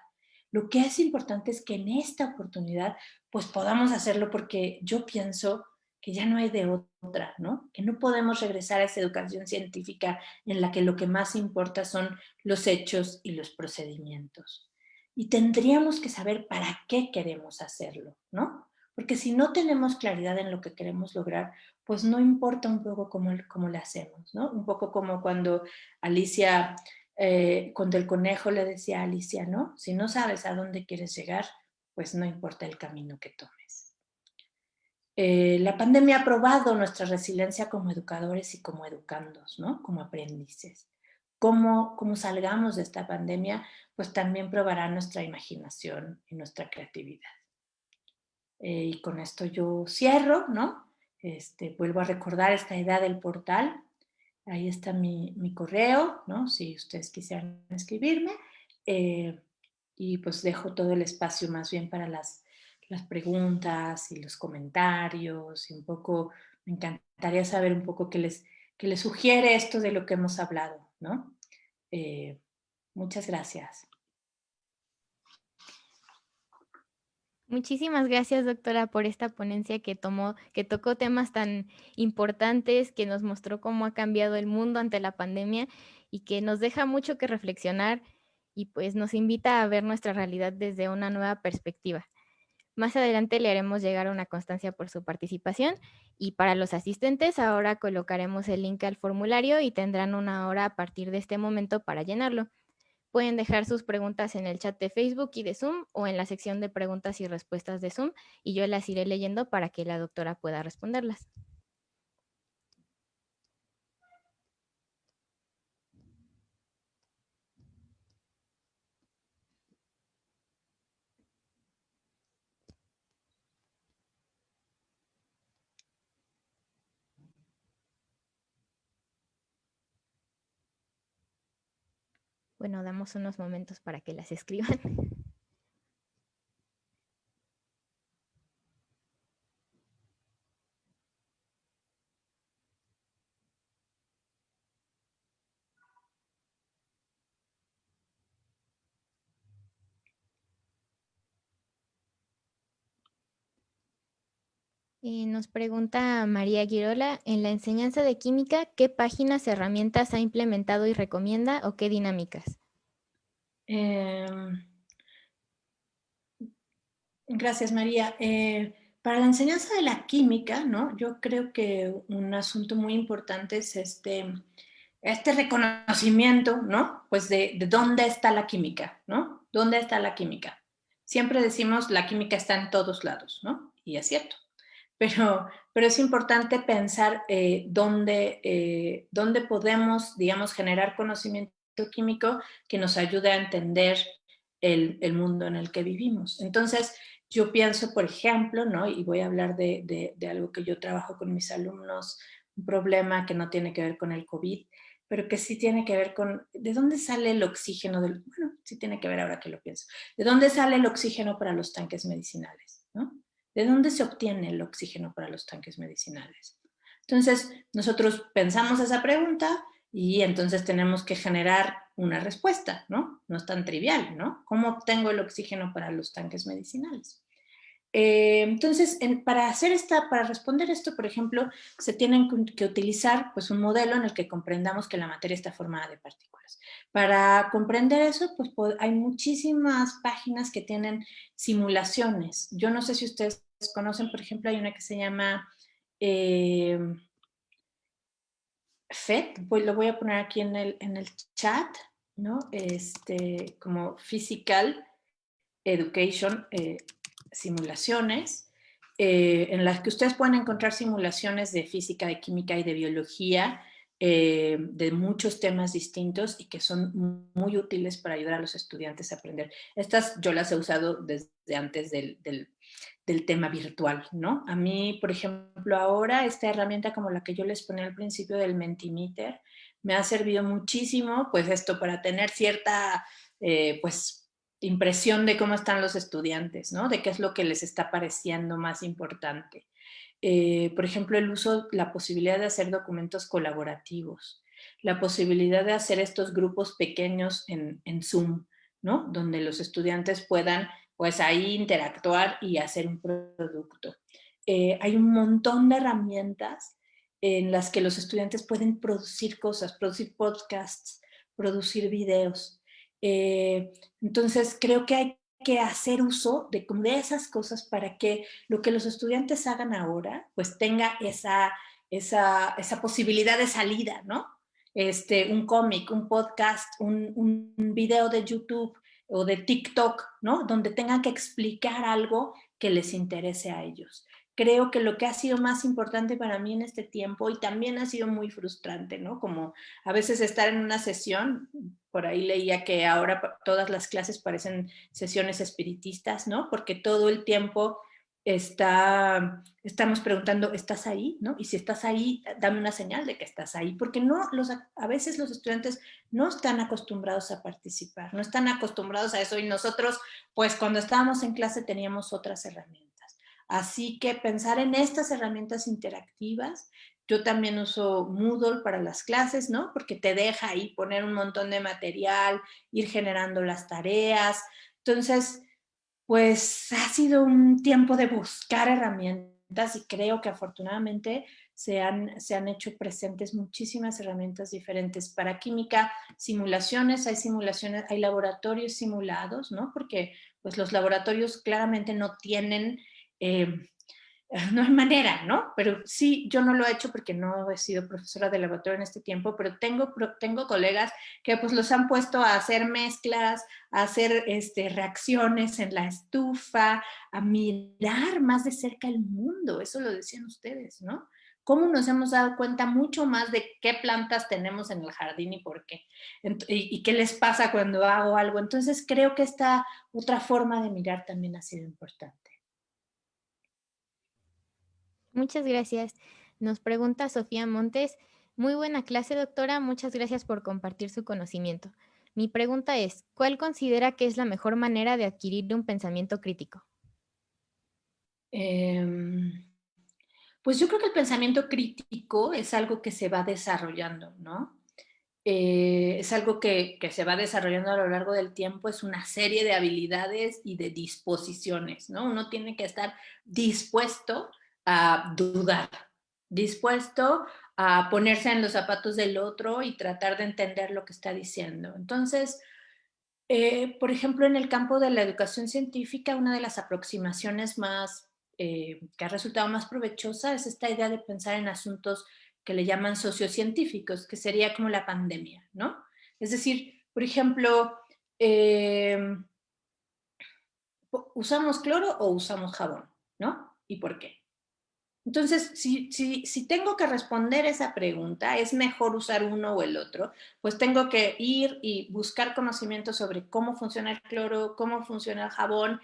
S2: Lo que es importante es que en esta oportunidad pues podamos hacerlo, porque yo pienso que ya no hay de otra, ¿no? Que no podemos regresar a esa educación científica en la que lo que más importa son los hechos y los procedimientos. Y tendríamos que saber para qué queremos hacerlo, ¿no? Porque si no tenemos claridad en lo que queremos lograr, pues no importa un poco cómo lo hacemos, ¿no? Un poco como cuando Alicia, cuando el conejo le decía a Alicia, ¿no? Si no sabes a dónde quieres llegar, pues no importa el camino que tomes. La pandemia ha probado nuestra resiliencia como educadores y como educandos, ¿no? Como aprendices. Cómo salgamos de esta pandemia, pues también probará nuestra imaginación y nuestra creatividad. Y con esto yo cierro, ¿no? Vuelvo a recordar esta idea del portal. Ahí está mi correo, ¿no? Si ustedes quisieran escribirme. Y pues dejo todo el espacio más bien para las preguntas y los comentarios, y un poco, me encantaría saber un poco qué les sugiere esto de lo que hemos hablado, ¿no? Muchas gracias.
S1: Muchísimas gracias, doctora, por esta ponencia que tocó temas tan importantes, que nos mostró cómo ha cambiado el mundo ante la pandemia y que nos deja mucho que reflexionar y pues nos invita a ver nuestra realidad desde una nueva perspectiva. Más adelante le haremos llegar una constancia por su participación y para los asistentes ahora colocaremos el link al formulario y tendrán una hora a partir de este momento para llenarlo. Pueden dejar sus preguntas en el chat de Facebook y de Zoom o en la sección de preguntas y respuestas de Zoom y yo las iré leyendo para que la doctora pueda responderlas. Bueno, damos unos momentos para que las escriban. Nos pregunta María Girola, en la enseñanza de química, ¿qué páginas, herramientas ha implementado y recomienda o qué dinámicas?
S2: Em, Gracias, María. Para la enseñanza de la química, ¿no? Yo creo que un asunto muy importante es este reconocimiento, ¿no? Pues de dónde está la química, ¿no? ¿Dónde está la química? Siempre decimos la química está en todos lados, ¿no? Y es cierto. Pero es importante pensar dónde podemos, digamos, generar conocimiento químico que nos ayude a entender el mundo en el que vivimos. Entonces, yo pienso, por ejemplo, ¿no? Y voy a hablar de algo que yo trabajo con mis alumnos, un problema que no tiene que ver con el COVID, pero que sí tiene que ver con de dónde sale el oxígeno, bueno, sí tiene que ver ahora que lo pienso, de dónde sale el oxígeno para los tanques medicinales, ¿no? ¿De dónde se obtiene el oxígeno para los tanques medicinales? Entonces, nosotros pensamos esa pregunta y entonces tenemos que generar una respuesta, ¿no? No es tan trivial, ¿no? ¿Cómo obtengo el oxígeno para los tanques medicinales? Entonces, para responder esto, por ejemplo, se tienen que utilizar pues, un modelo en el que comprendamos que la materia está formada de partículas. Para comprender eso, pues hay muchísimas páginas que tienen simulaciones. Yo no sé si ustedes conocen, por ejemplo, hay una que se llama eh, FET, pues lo voy a poner aquí en el chat, ¿no? Como Physical Education Simulaciones, en las que ustedes pueden encontrar simulaciones de física, de química y de biología, de muchos temas distintos y que son muy útiles para ayudar a los estudiantes a aprender. Estas yo las he usado desde antes del tema virtual, ¿no? A mí, por ejemplo, ahora esta herramienta como la que yo les ponía al principio del Mentimeter, me ha servido muchísimo, pues esto, para tener cierta, pues, impresión de cómo están los estudiantes, ¿no? De qué es lo que les está pareciendo más importante. Por ejemplo, la posibilidad de hacer documentos colaborativos, la posibilidad de hacer estos grupos pequeños en Zoom, ¿no? Donde los estudiantes puedan, pues ahí interactuar y hacer un producto. Hay un montón de herramientas en las que los estudiantes pueden producir cosas, producir podcasts, producir videos. Entonces, creo que hay que hacer uso de esas cosas para que lo que los estudiantes hagan ahora, pues tenga esa posibilidad de salida, ¿no? Un cómic, un podcast, un video de YouTube o de TikTok, ¿no? Donde tengan que explicar algo que les interese a ellos. Creo que lo que ha sido más importante para mí en este tiempo y también ha sido muy frustrante, ¿no? Como a veces estar en una sesión, por ahí leía que ahora todas las clases parecen sesiones espiritistas, ¿no? Porque todo el tiempo estamos preguntando, ¿estás ahí? ¿No? Y si estás ahí, dame una señal de que estás ahí, porque a veces los estudiantes no están acostumbrados a participar, no están acostumbrados a eso y nosotros, pues cuando estábamos en clase teníamos otras herramientas. Así que pensar en estas herramientas interactivas. Yo también uso Moodle para las clases, ¿no? Porque te deja ahí poner un montón de material, ir generando las tareas. Entonces, pues ha sido un tiempo de buscar herramientas y creo que afortunadamente se han hecho presentes muchísimas herramientas diferentes. Para química, simulaciones, hay laboratorios simulados, ¿no? Porque pues los laboratorios claramente no tienen eh, no hay manera, ¿no? Pero sí, yo no lo he hecho porque no he sido profesora de laboratorio en este tiempo, pero tengo colegas que pues los han puesto a hacer mezclas, a hacer reacciones en la estufa, a mirar más de cerca el mundo, eso lo decían ustedes, ¿no? Cómo nos hemos dado cuenta mucho más de qué plantas tenemos en el jardín y por qué, y qué les pasa cuando hago algo. Entonces creo que esta otra forma de mirar también ha sido importante.
S1: Muchas gracias. Nos pregunta Sofía Montes. Muy buena clase, doctora. Muchas gracias por compartir su conocimiento. Mi pregunta es, ¿cuál considera que es la mejor manera de adquirir un pensamiento crítico?
S2: Pues yo creo que el pensamiento crítico es algo que se va desarrollando, ¿no? Es algo que se va desarrollando a lo largo del tiempo, es una serie de habilidades y de disposiciones, ¿no? Uno tiene que estar dispuesto a dudar, dispuesto a ponerse en los zapatos del otro y tratar de entender lo que está diciendo. Entonces, Por ejemplo, en el campo de la educación científica, una de las aproximaciones más, que ha resultado más provechosa es esta idea de pensar en asuntos que le llaman sociocientíficos, que sería como la pandemia, ¿no? Es decir, por ejemplo, eh, ¿usamos cloro o usamos jabón? ¿No? ¿Y por qué? Entonces, si tengo que responder esa pregunta, ¿es mejor usar uno o el otro? Pues tengo que ir y buscar conocimiento sobre cómo funciona el cloro, cómo funciona el jabón,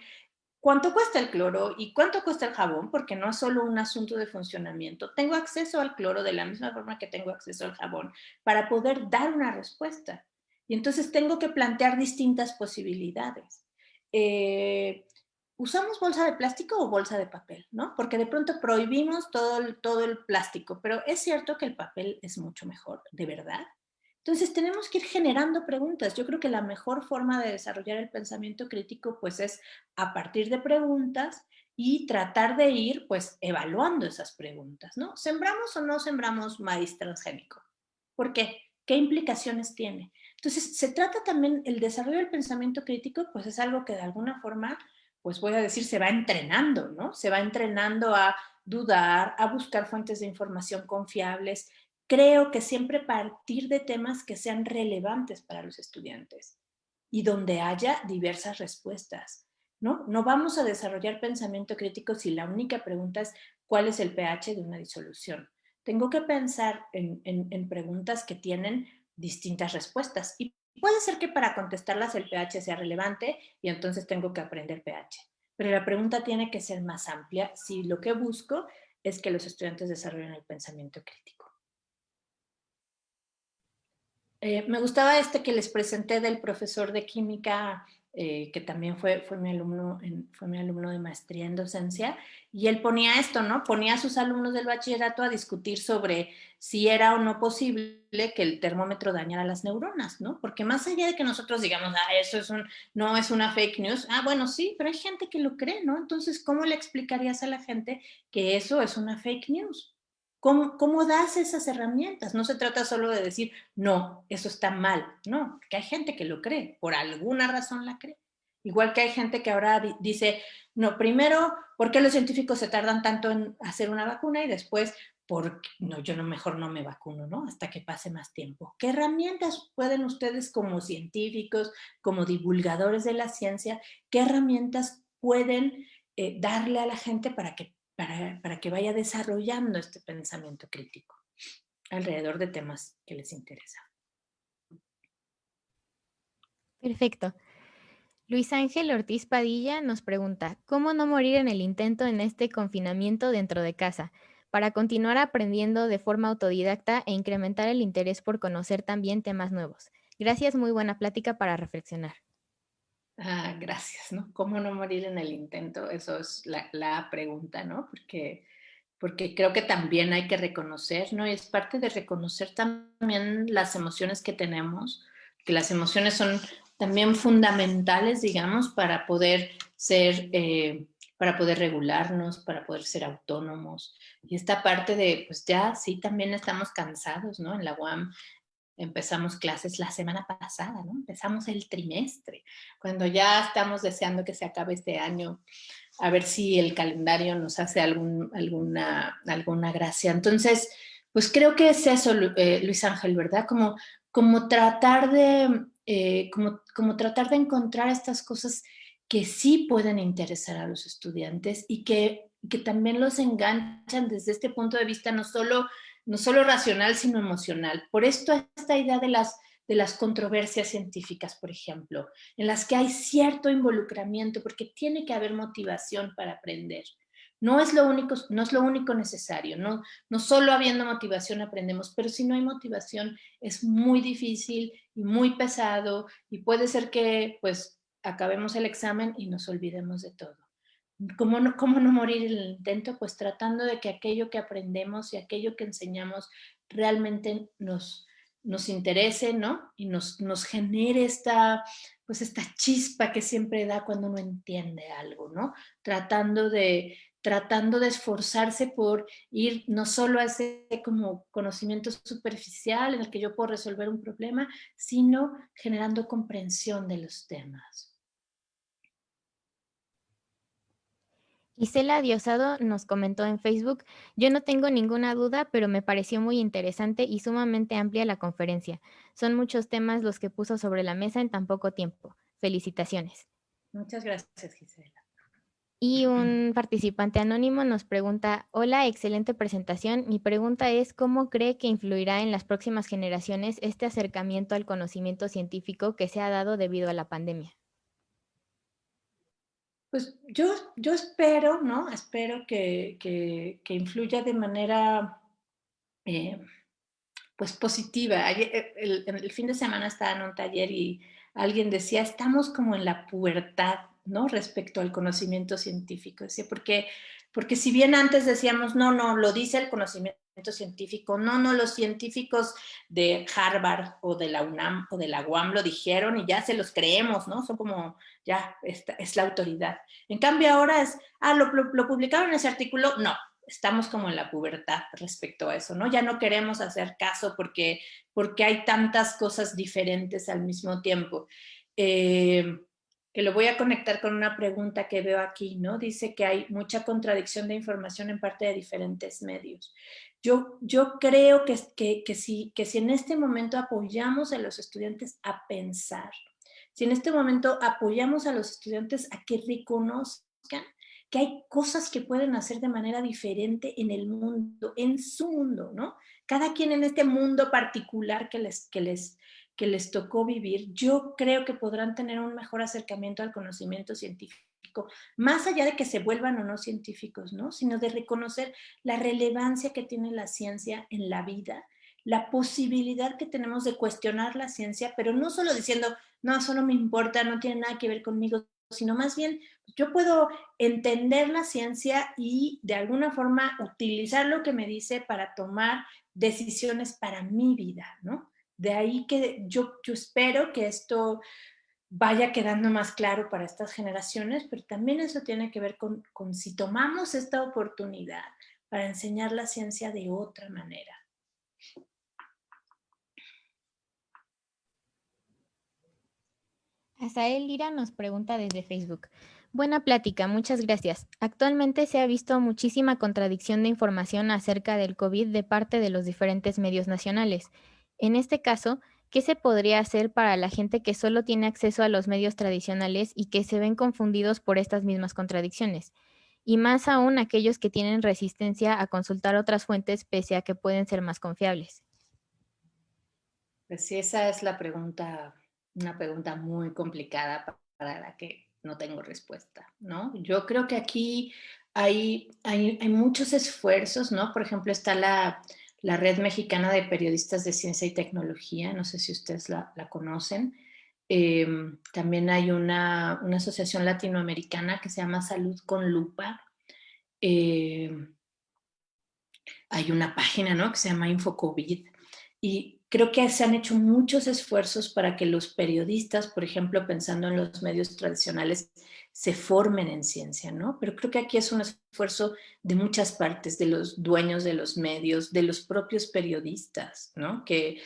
S2: cuánto cuesta el cloro y cuánto cuesta el jabón, porque no es solo un asunto de funcionamiento. Tengo acceso al cloro de la misma forma que tengo acceso al jabón para poder dar una respuesta. Y entonces tengo que plantear distintas posibilidades. Eh, ¿Usamos bolsa de plástico o bolsa de papel? ¿No? Porque de pronto prohibimos todo el plástico, pero es cierto que el papel es mucho mejor, ¿de verdad? Entonces tenemos que ir generando preguntas. Yo creo que la mejor forma de desarrollar el pensamiento crítico pues es a partir de preguntas y tratar de ir pues evaluando esas preguntas, ¿no? ¿Sembramos o no sembramos maíz transgénico? ¿Por qué? ¿Qué implicaciones tiene? Entonces, se trata también, el desarrollo del pensamiento crítico, pues es algo que de alguna forma, pues voy a decir, se va entrenando, ¿no? Se va entrenando a dudar, a buscar fuentes de información confiables. Creo que siempre partir de temas que sean relevantes para los estudiantes y donde haya diversas respuestas, ¿no? No vamos a desarrollar pensamiento crítico si la única pregunta es ¿cuál es el pH de una disolución? Tengo que pensar en preguntas que tienen distintas respuestas y puede ser que para contestarlas el pH sea relevante y entonces tengo que aprender pH. Pero la pregunta tiene que ser más amplia si lo que busco es que los estudiantes desarrollen el pensamiento crítico. Me gustaba este que les presenté del profesor de química, que también fue mi alumno de maestría en docencia, y él ponía esto, ¿no? Ponía a sus alumnos del bachillerato a discutir sobre si era o no posible que el termómetro dañara las neuronas, ¿no? Porque más allá de que nosotros digamos, eso no es una fake news, bueno, sí, pero hay gente que lo cree, ¿no? Entonces, ¿cómo le explicarías a la gente que eso es una fake news? ¿Cómo das esas herramientas? No se trata solo de decir, no, eso está mal. No, porque hay gente que lo cree, por alguna razón la cree. Igual que hay gente que ahora dice, no, primero, ¿por qué los científicos se tardan tanto en hacer una vacuna? Y después, porque no, yo no, mejor no me vacuno, ¿no? Hasta que pase más tiempo. ¿Qué herramientas pueden ustedes como científicos, como divulgadores de la ciencia, qué herramientas pueden darle a la gente para que vaya desarrollando este pensamiento crítico alrededor de temas que les interesan?
S1: Perfecto. Luis Ángel Ortiz Padilla nos pregunta, ¿cómo no morir en el intento en este confinamiento dentro de casa para continuar aprendiendo de forma autodidacta e incrementar el interés por conocer también temas nuevos? Gracias, muy buena plática para reflexionar.
S2: Gracias, ¿no? ¿Cómo no morir en el intento? Eso es la pregunta, ¿no? Porque creo que también hay que reconocer, ¿no? Y es parte de reconocer también las emociones que tenemos, que las emociones son también fundamentales, digamos, para poder regularnos, para poder ser autónomos. Y esta parte de, pues ya sí, también estamos cansados, ¿no? En la UAM empezamos clases la semana pasada, ¿no? Empezamos el trimestre, cuando ya estamos deseando que se acabe este año, a ver si el calendario nos hace alguna gracia. Entonces, pues creo que es eso, Luis Ángel, ¿verdad? Como tratar como tratar de encontrar estas cosas que sí pueden interesar a los estudiantes y que también los enganchan desde este punto de vista no solo racional, sino emocional. Por esto esta idea de las controversias científicas, por ejemplo, en las que hay cierto involucramiento, porque tiene que haber motivación para aprender. No es lo único necesario, no solo habiendo motivación aprendemos, pero si no hay motivación es muy difícil y muy pesado y puede ser que pues acabemos el examen y nos olvidemos de todo. Cómo no morir en el intento? Pues tratando de que aquello que aprendemos y aquello que enseñamos realmente nos interese, ¿no? Y nos genere pues esta chispa que siempre da cuando uno entiende algo, ¿no? Tratando tratando de esforzarse por ir no solo a ese como conocimiento superficial en el que yo puedo resolver un problema, sino generando comprensión de los temas.
S1: Isela Diosado nos comentó en Facebook: yo no tengo ninguna duda, pero me pareció muy interesante y sumamente amplia la conferencia. Son muchos temas los que puso sobre la mesa en tan poco tiempo. Felicitaciones.
S2: Muchas gracias, Gisela.
S1: Y un participante anónimo nos pregunta: hola, excelente presentación. Mi pregunta es, ¿cómo cree que influirá en las próximas generaciones este acercamiento al conocimiento científico que se ha dado debido a la pandemia?
S2: Pues yo espero, ¿no? Espero que influya de manera pues positiva. El fin de semana estaba en un taller y alguien decía, estamos como en la pubertad, ¿no? Respecto al conocimiento científico. Decía, porque si bien antes decíamos, no, lo dice el conocimiento científico, no, los científicos de Harvard o de la UNAM o de la UAM lo dijeron y ya se los creemos, ¿no? Son como, ya, esta es la autoridad. En cambio ahora es, lo publicaron en ese artículo, no, estamos como en la pubertad respecto a eso, ¿no? Ya no queremos hacer caso porque hay tantas cosas diferentes al mismo tiempo. Que lo voy a conectar con una pregunta que veo aquí, ¿no? Dice que hay mucha contradicción de información en parte de diferentes medios. Yo creo que si en este momento apoyamos a los estudiantes a pensar, si en este momento apoyamos a los estudiantes a que reconozcan que hay cosas que pueden hacer de manera diferente en el mundo, en su mundo, ¿no? Cada quien en este mundo particular que les tocó vivir, yo creo que podrán tener un mejor acercamiento al conocimiento científico, más allá de que se vuelvan o no científicos, ¿no? Sino de reconocer la relevancia que tiene la ciencia en la vida, la posibilidad que tenemos de cuestionar la ciencia, pero no solo diciendo, no, eso no me importa, no tiene nada que ver conmigo, sino más bien yo puedo entender la ciencia y de alguna forma utilizar lo que me dice para tomar decisiones para mi vida, ¿no? De ahí que yo espero que esto vaya quedando más claro para estas generaciones, pero también eso tiene que ver con si tomamos esta oportunidad para enseñar la ciencia de otra manera.
S1: Azael Lira nos pregunta desde Facebook: buena plática, muchas gracias. Actualmente se ha visto muchísima contradicción de información acerca del COVID de parte de los diferentes medios nacionales. En este caso, ¿qué se podría hacer para la gente que solo tiene acceso a los medios tradicionales y que se ven confundidos por estas mismas contradicciones? Y más aún aquellos que tienen resistencia a consultar otras fuentes pese a que pueden ser más confiables.
S2: Pues sí, esa es la pregunta, una pregunta muy complicada para la que no tengo respuesta, ¿no? Yo creo que aquí hay muchos esfuerzos, ¿no? Por ejemplo, está la Red Mexicana de Periodistas de Ciencia y Tecnología, no sé si ustedes la conocen. También hay una asociación latinoamericana que se llama Salud con Lupa. Hay una página, ¿no? Que se llama InfoCovid. Y creo que se han hecho muchos esfuerzos para que los periodistas, por ejemplo, pensando en los medios tradicionales, se formen en ciencia, ¿no? Pero creo que aquí es un esfuerzo de muchas partes, de los dueños de los medios, de los propios periodistas, ¿no? Que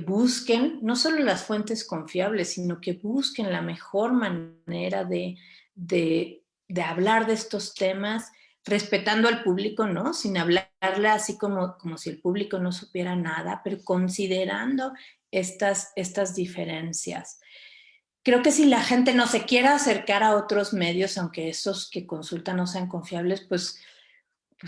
S2: busquen no solo las fuentes confiables, sino que busquen la mejor manera de hablar de estos temas, respetando al público, ¿no? Sin hablarle así como si el público no supiera nada, pero considerando estas diferencias. Creo que si la gente no se quiere acercar a otros medios, aunque esos que consultan no sean confiables, pues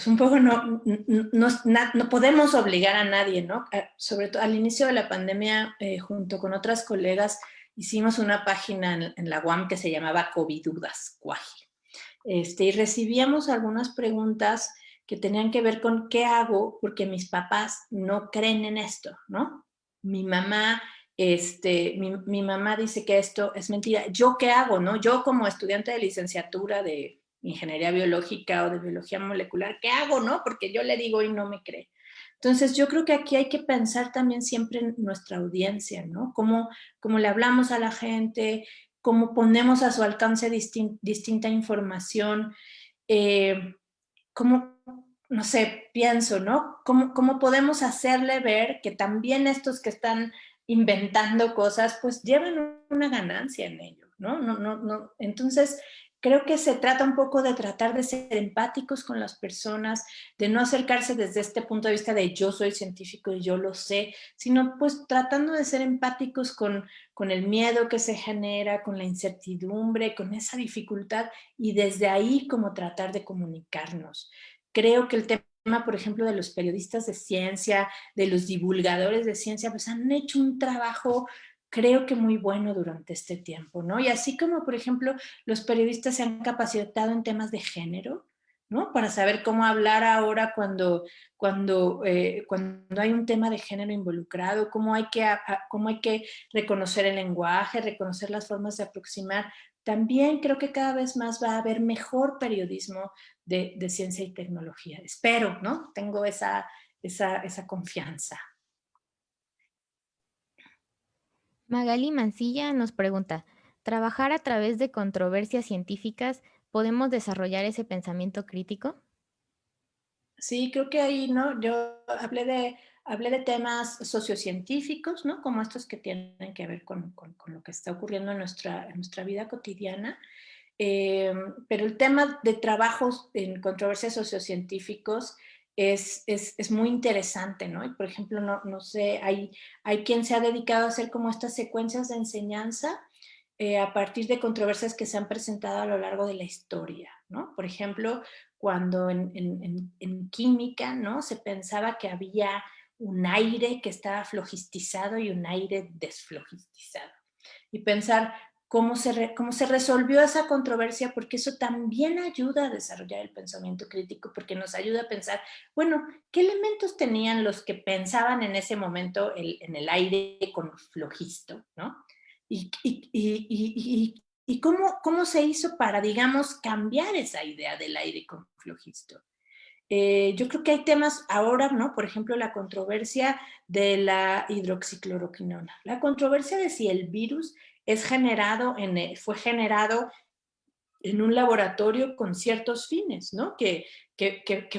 S2: un poco no podemos obligar a nadie, ¿no? Sobre todo al inicio de la pandemia, junto con otras colegas, hicimos una página en la UAM que se llamaba Covidudas, Cuaji. Y recibíamos algunas preguntas que tenían que ver con qué hago porque mis papás no creen en esto, ¿no? Mi mamá, mi mamá dice que esto es mentira. ¿Yo qué hago, no? Yo como estudiante de licenciatura de ingeniería biológica o de biología molecular, ¿qué hago, no? Porque yo le digo y no me cree. Entonces, yo creo que aquí hay que pensar también siempre en nuestra audiencia, ¿no? Cómo le hablamos a la gente, cómo ponemos a su alcance distinta información. ¿cómo, no sé, pienso, ¿no? ¿Cómo podemos hacerle ver que también estos que están inventando cosas, pues llevan una ganancia en ello, ¿no? No. Entonces, creo que se trata un poco de tratar de ser empáticos con las personas, de no acercarse desde este punto de vista de yo soy científico y yo lo sé, sino pues tratando de ser empáticos con el miedo que se genera, con la incertidumbre, con esa dificultad y desde ahí como tratar de comunicarnos. Creo que el tema, por ejemplo, de los periodistas de ciencia, de los divulgadores de ciencia, pues han hecho un trabajo, creo que muy bueno durante este tiempo, ¿no? Y así como, por ejemplo, los periodistas se han capacitado en temas de género, ¿no? Para saber cómo hablar ahora cuando hay un tema de género involucrado, cómo hay que reconocer el lenguaje, reconocer las formas de aproximar. También creo que cada vez más va a haber mejor periodismo de ciencia y tecnología. Espero, ¿no? Tengo esa confianza.
S1: Magali Mancilla nos pregunta, ¿trabajar a través de controversias científicas podemos desarrollar ese pensamiento crítico?
S2: Sí, creo que ahí, ¿no? Yo hablé de temas sociocientíficos, ¿no? Como estos que tienen que ver con lo que está ocurriendo en nuestra vida cotidiana. Pero el tema de trabajos en controversias sociocientíficos es muy interesante, ¿no? Y por ejemplo, no sé, hay quien se ha dedicado a hacer como estas secuencias de enseñanza a partir de controversias que se han presentado a lo largo de la historia, ¿no? Por ejemplo, cuando en química, ¿no? Se pensaba que había un aire que estaba flogistizado y un aire desflogistizado. Y pensar cómo se resolvió esa controversia, porque eso también ayuda a desarrollar el pensamiento crítico, porque nos ayuda a pensar, bueno, ¿qué elementos tenían los que pensaban en ese momento en el aire con flojisto, ¿no? Y cómo se hizo para, digamos, cambiar esa idea del aire con flojisto. Yo creo que hay temas ahora, ¿no? Por ejemplo, la controversia de la hidroxicloroquinona. La controversia de si el virus fue generado en un laboratorio con ciertos fines, ¿no? Que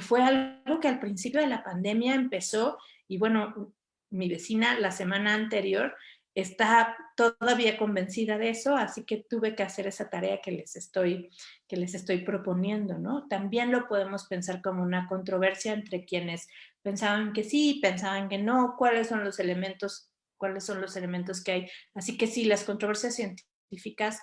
S2: fue algo que al principio de la pandemia empezó, y bueno, mi vecina la semana anterior está todavía convencida de eso, así que tuve que hacer esa tarea que les estoy proponiendo, ¿no? También lo podemos pensar como una controversia entre quienes pensaban que sí, pensaban que no, cuáles son los elementos que hay. Así que sí, las controversias científicas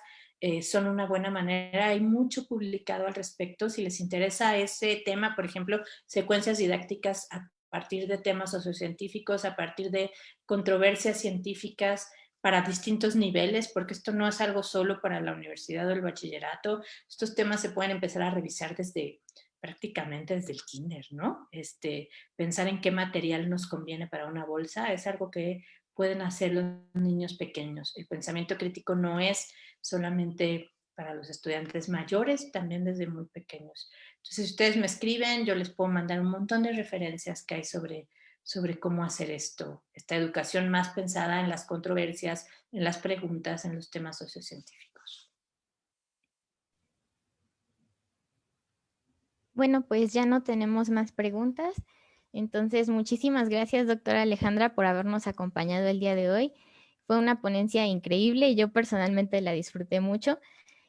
S2: son una buena manera. Hay mucho publicado al respecto. Si les interesa ese tema, por ejemplo, secuencias didácticas a partir de temas sociocientíficos, a partir de controversias científicas para distintos niveles, porque esto no es algo solo para la universidad o el bachillerato. Estos temas se pueden empezar a revisar prácticamente desde el kinder, ¿no? Pensar en qué material nos conviene para una bolsa es algo que pueden hacer los niños pequeños. El pensamiento crítico no es solamente para los estudiantes mayores, también desde muy pequeños. Entonces, si ustedes me escriben, yo les puedo mandar un montón de referencias que hay sobre cómo hacer esta educación más pensada en las controversias, en las preguntas, en los temas sociocientíficos.
S1: Bueno, pues ya no tenemos más preguntas. Entonces, muchísimas gracias, doctora Alejandra, por habernos acompañado el día de hoy. Fue una ponencia increíble y yo personalmente la disfruté mucho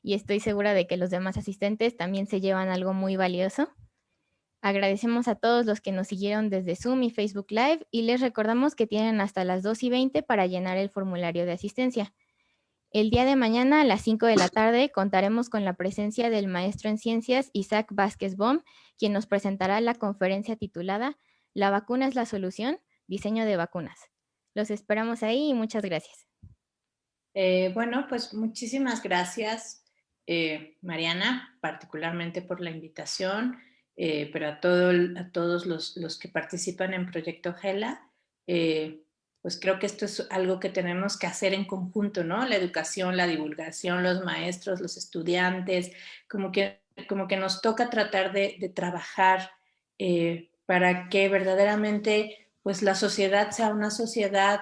S1: y estoy segura de que los demás asistentes también se llevan algo muy valioso. Agradecemos a todos los que nos siguieron desde Zoom y Facebook Live y les recordamos que tienen hasta las 2:20 para llenar el formulario de asistencia. El día de mañana a las 5 de la tarde contaremos con la presencia del maestro en ciencias Isaac Vázquez Bom, quien nos presentará la conferencia titulada La vacuna es la solución, diseño de vacunas. Los esperamos ahí y muchas gracias.
S2: Bueno, pues muchísimas gracias, Mariana, particularmente por la invitación, pero a todos los que participan en Proyecto GELA, pues creo que esto es algo que tenemos que hacer en conjunto, ¿no? La educación, la divulgación, los maestros, los estudiantes, como que nos toca tratar de trabajar para que verdaderamente pues la sociedad sea una sociedad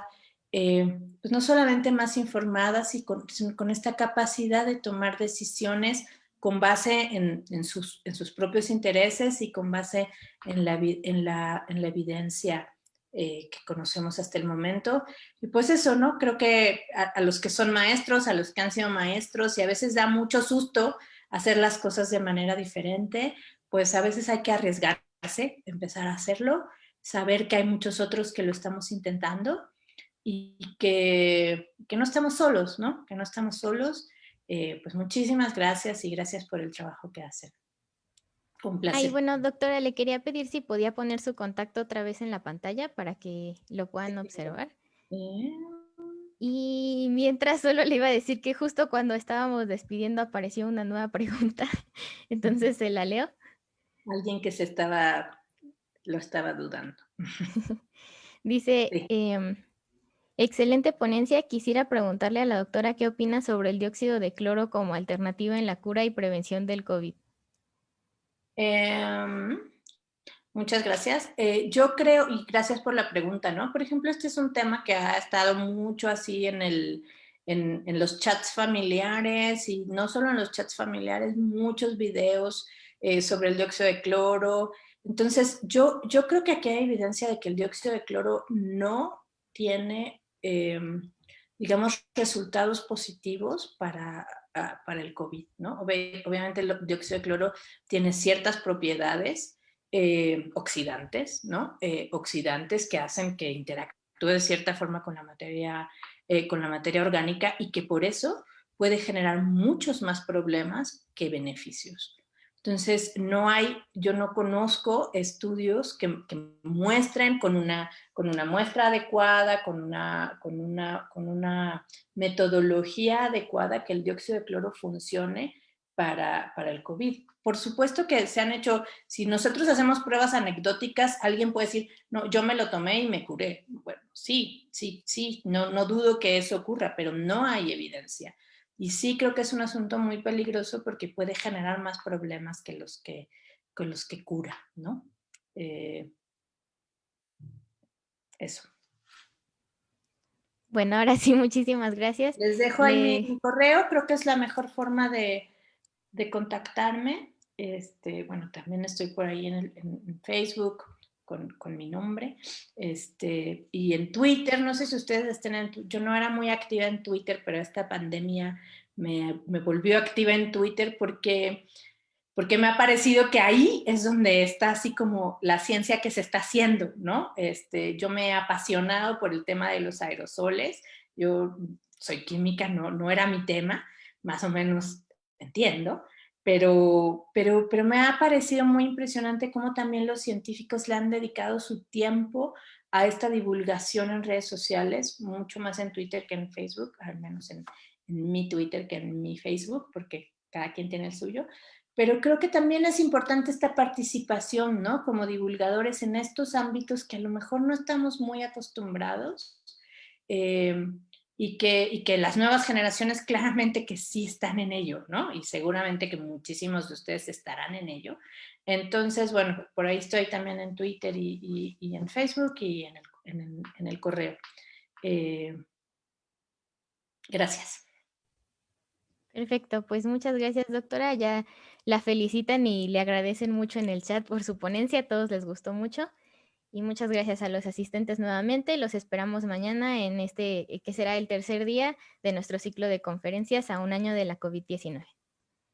S2: pues no solamente más informadas, sino con esta capacidad de tomar decisiones con base en sus propios intereses y con base en la evidencia que conocemos hasta el momento. Y pues eso, ¿no? Creo que a los que son maestros, a los que han sido maestros, y a veces da mucho susto hacer las cosas de manera diferente, pues a veces hay que arriesgarse, empezar a hacerlo, saber que hay muchos otros que lo estamos intentando y que no estamos solos, ¿no? Que no estamos solos. Pues muchísimas gracias y gracias por el trabajo que hacen. Un
S1: Ay,
S2: placer.
S1: bueno, doctora, le quería pedir si podía poner su contacto otra vez en la pantalla para que lo puedan observar.
S2: Eh,
S1: Y mientras solo le iba a decir que justo cuando estábamos despidiendo apareció una nueva pregunta, entonces se la leo.
S2: Alguien que lo estaba dudando.
S1: Dice,
S2: Sí.
S1: excelente ponencia. Quisiera preguntarle a la doctora qué opina sobre el dióxido de cloro como alternativa en la cura y prevención del COVID.
S2: Muchas gracias. Yo creo, y gracias por la pregunta, ¿no? Por ejemplo, este es un tema que ha estado mucho así en los chats familiares y no solo en los chats familiares, muchos videos sobre el dióxido de cloro. Entonces, yo creo que aquí hay evidencia de que el dióxido de cloro no tiene, digamos, resultados positivos para el COVID, ¿no? Obviamente el dióxido de cloro tiene ciertas propiedades oxidantes, ¿no? Oxidantes que hacen que interactúe de cierta forma con la materia orgánica y que por eso puede generar muchos más problemas que beneficios. Entonces, yo no conozco estudios que muestren con una muestra adecuada, con una metodología adecuada que el dióxido de cloro funcione para el COVID. Por supuesto que se han hecho, si nosotros hacemos pruebas anecdóticas, alguien puede decir, no, yo me lo tomé y me curé. Bueno, sí, no dudo que eso ocurra, pero no hay evidencia. Y sí creo que es un asunto muy peligroso porque puede generar más problemas que con los que cura, ¿no? Eso.
S1: Bueno, ahora sí, muchísimas gracias.
S2: Les dejo ahí mi correo, creo que es la mejor forma de contactarme. Bueno, también estoy por ahí en Facebook con mi nombre. Y en Twitter, no sé si ustedes estén yo no era muy activa en Twitter, pero esta pandemia me volvió activa en Twitter porque me ha parecido que ahí es donde está así como la ciencia que se está haciendo, ¿no? Yo me he apasionado por el tema de los aerosoles. Yo soy química, no era mi tema, más o menos entiendo, pero me ha parecido muy impresionante cómo también los científicos le han dedicado su tiempo a esta divulgación en redes sociales, mucho más en Twitter que en Facebook, al menos en mi Twitter que en mi Facebook, porque cada quien tiene el suyo. Pero creo que también es importante esta participación, ¿no? Como divulgadores en estos ámbitos que a lo mejor no estamos muy acostumbrados y que las nuevas generaciones claramente que sí están en ello, ¿no? Y seguramente que muchísimos de ustedes estarán en ello. Entonces, bueno, por ahí estoy también en Twitter y en Facebook y en el correo. Gracias.
S1: Perfecto, pues muchas gracias, doctora. Ya la felicitan y le agradecen mucho en el chat por su ponencia. A todos les gustó mucho. Y muchas gracias a los asistentes nuevamente. Los esperamos mañana en que será el tercer día de nuestro ciclo de conferencias a un año de la COVID-19. Hasta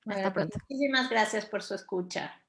S2: Bueno, pues
S1: pronto.
S2: muchísimas gracias por su escucha.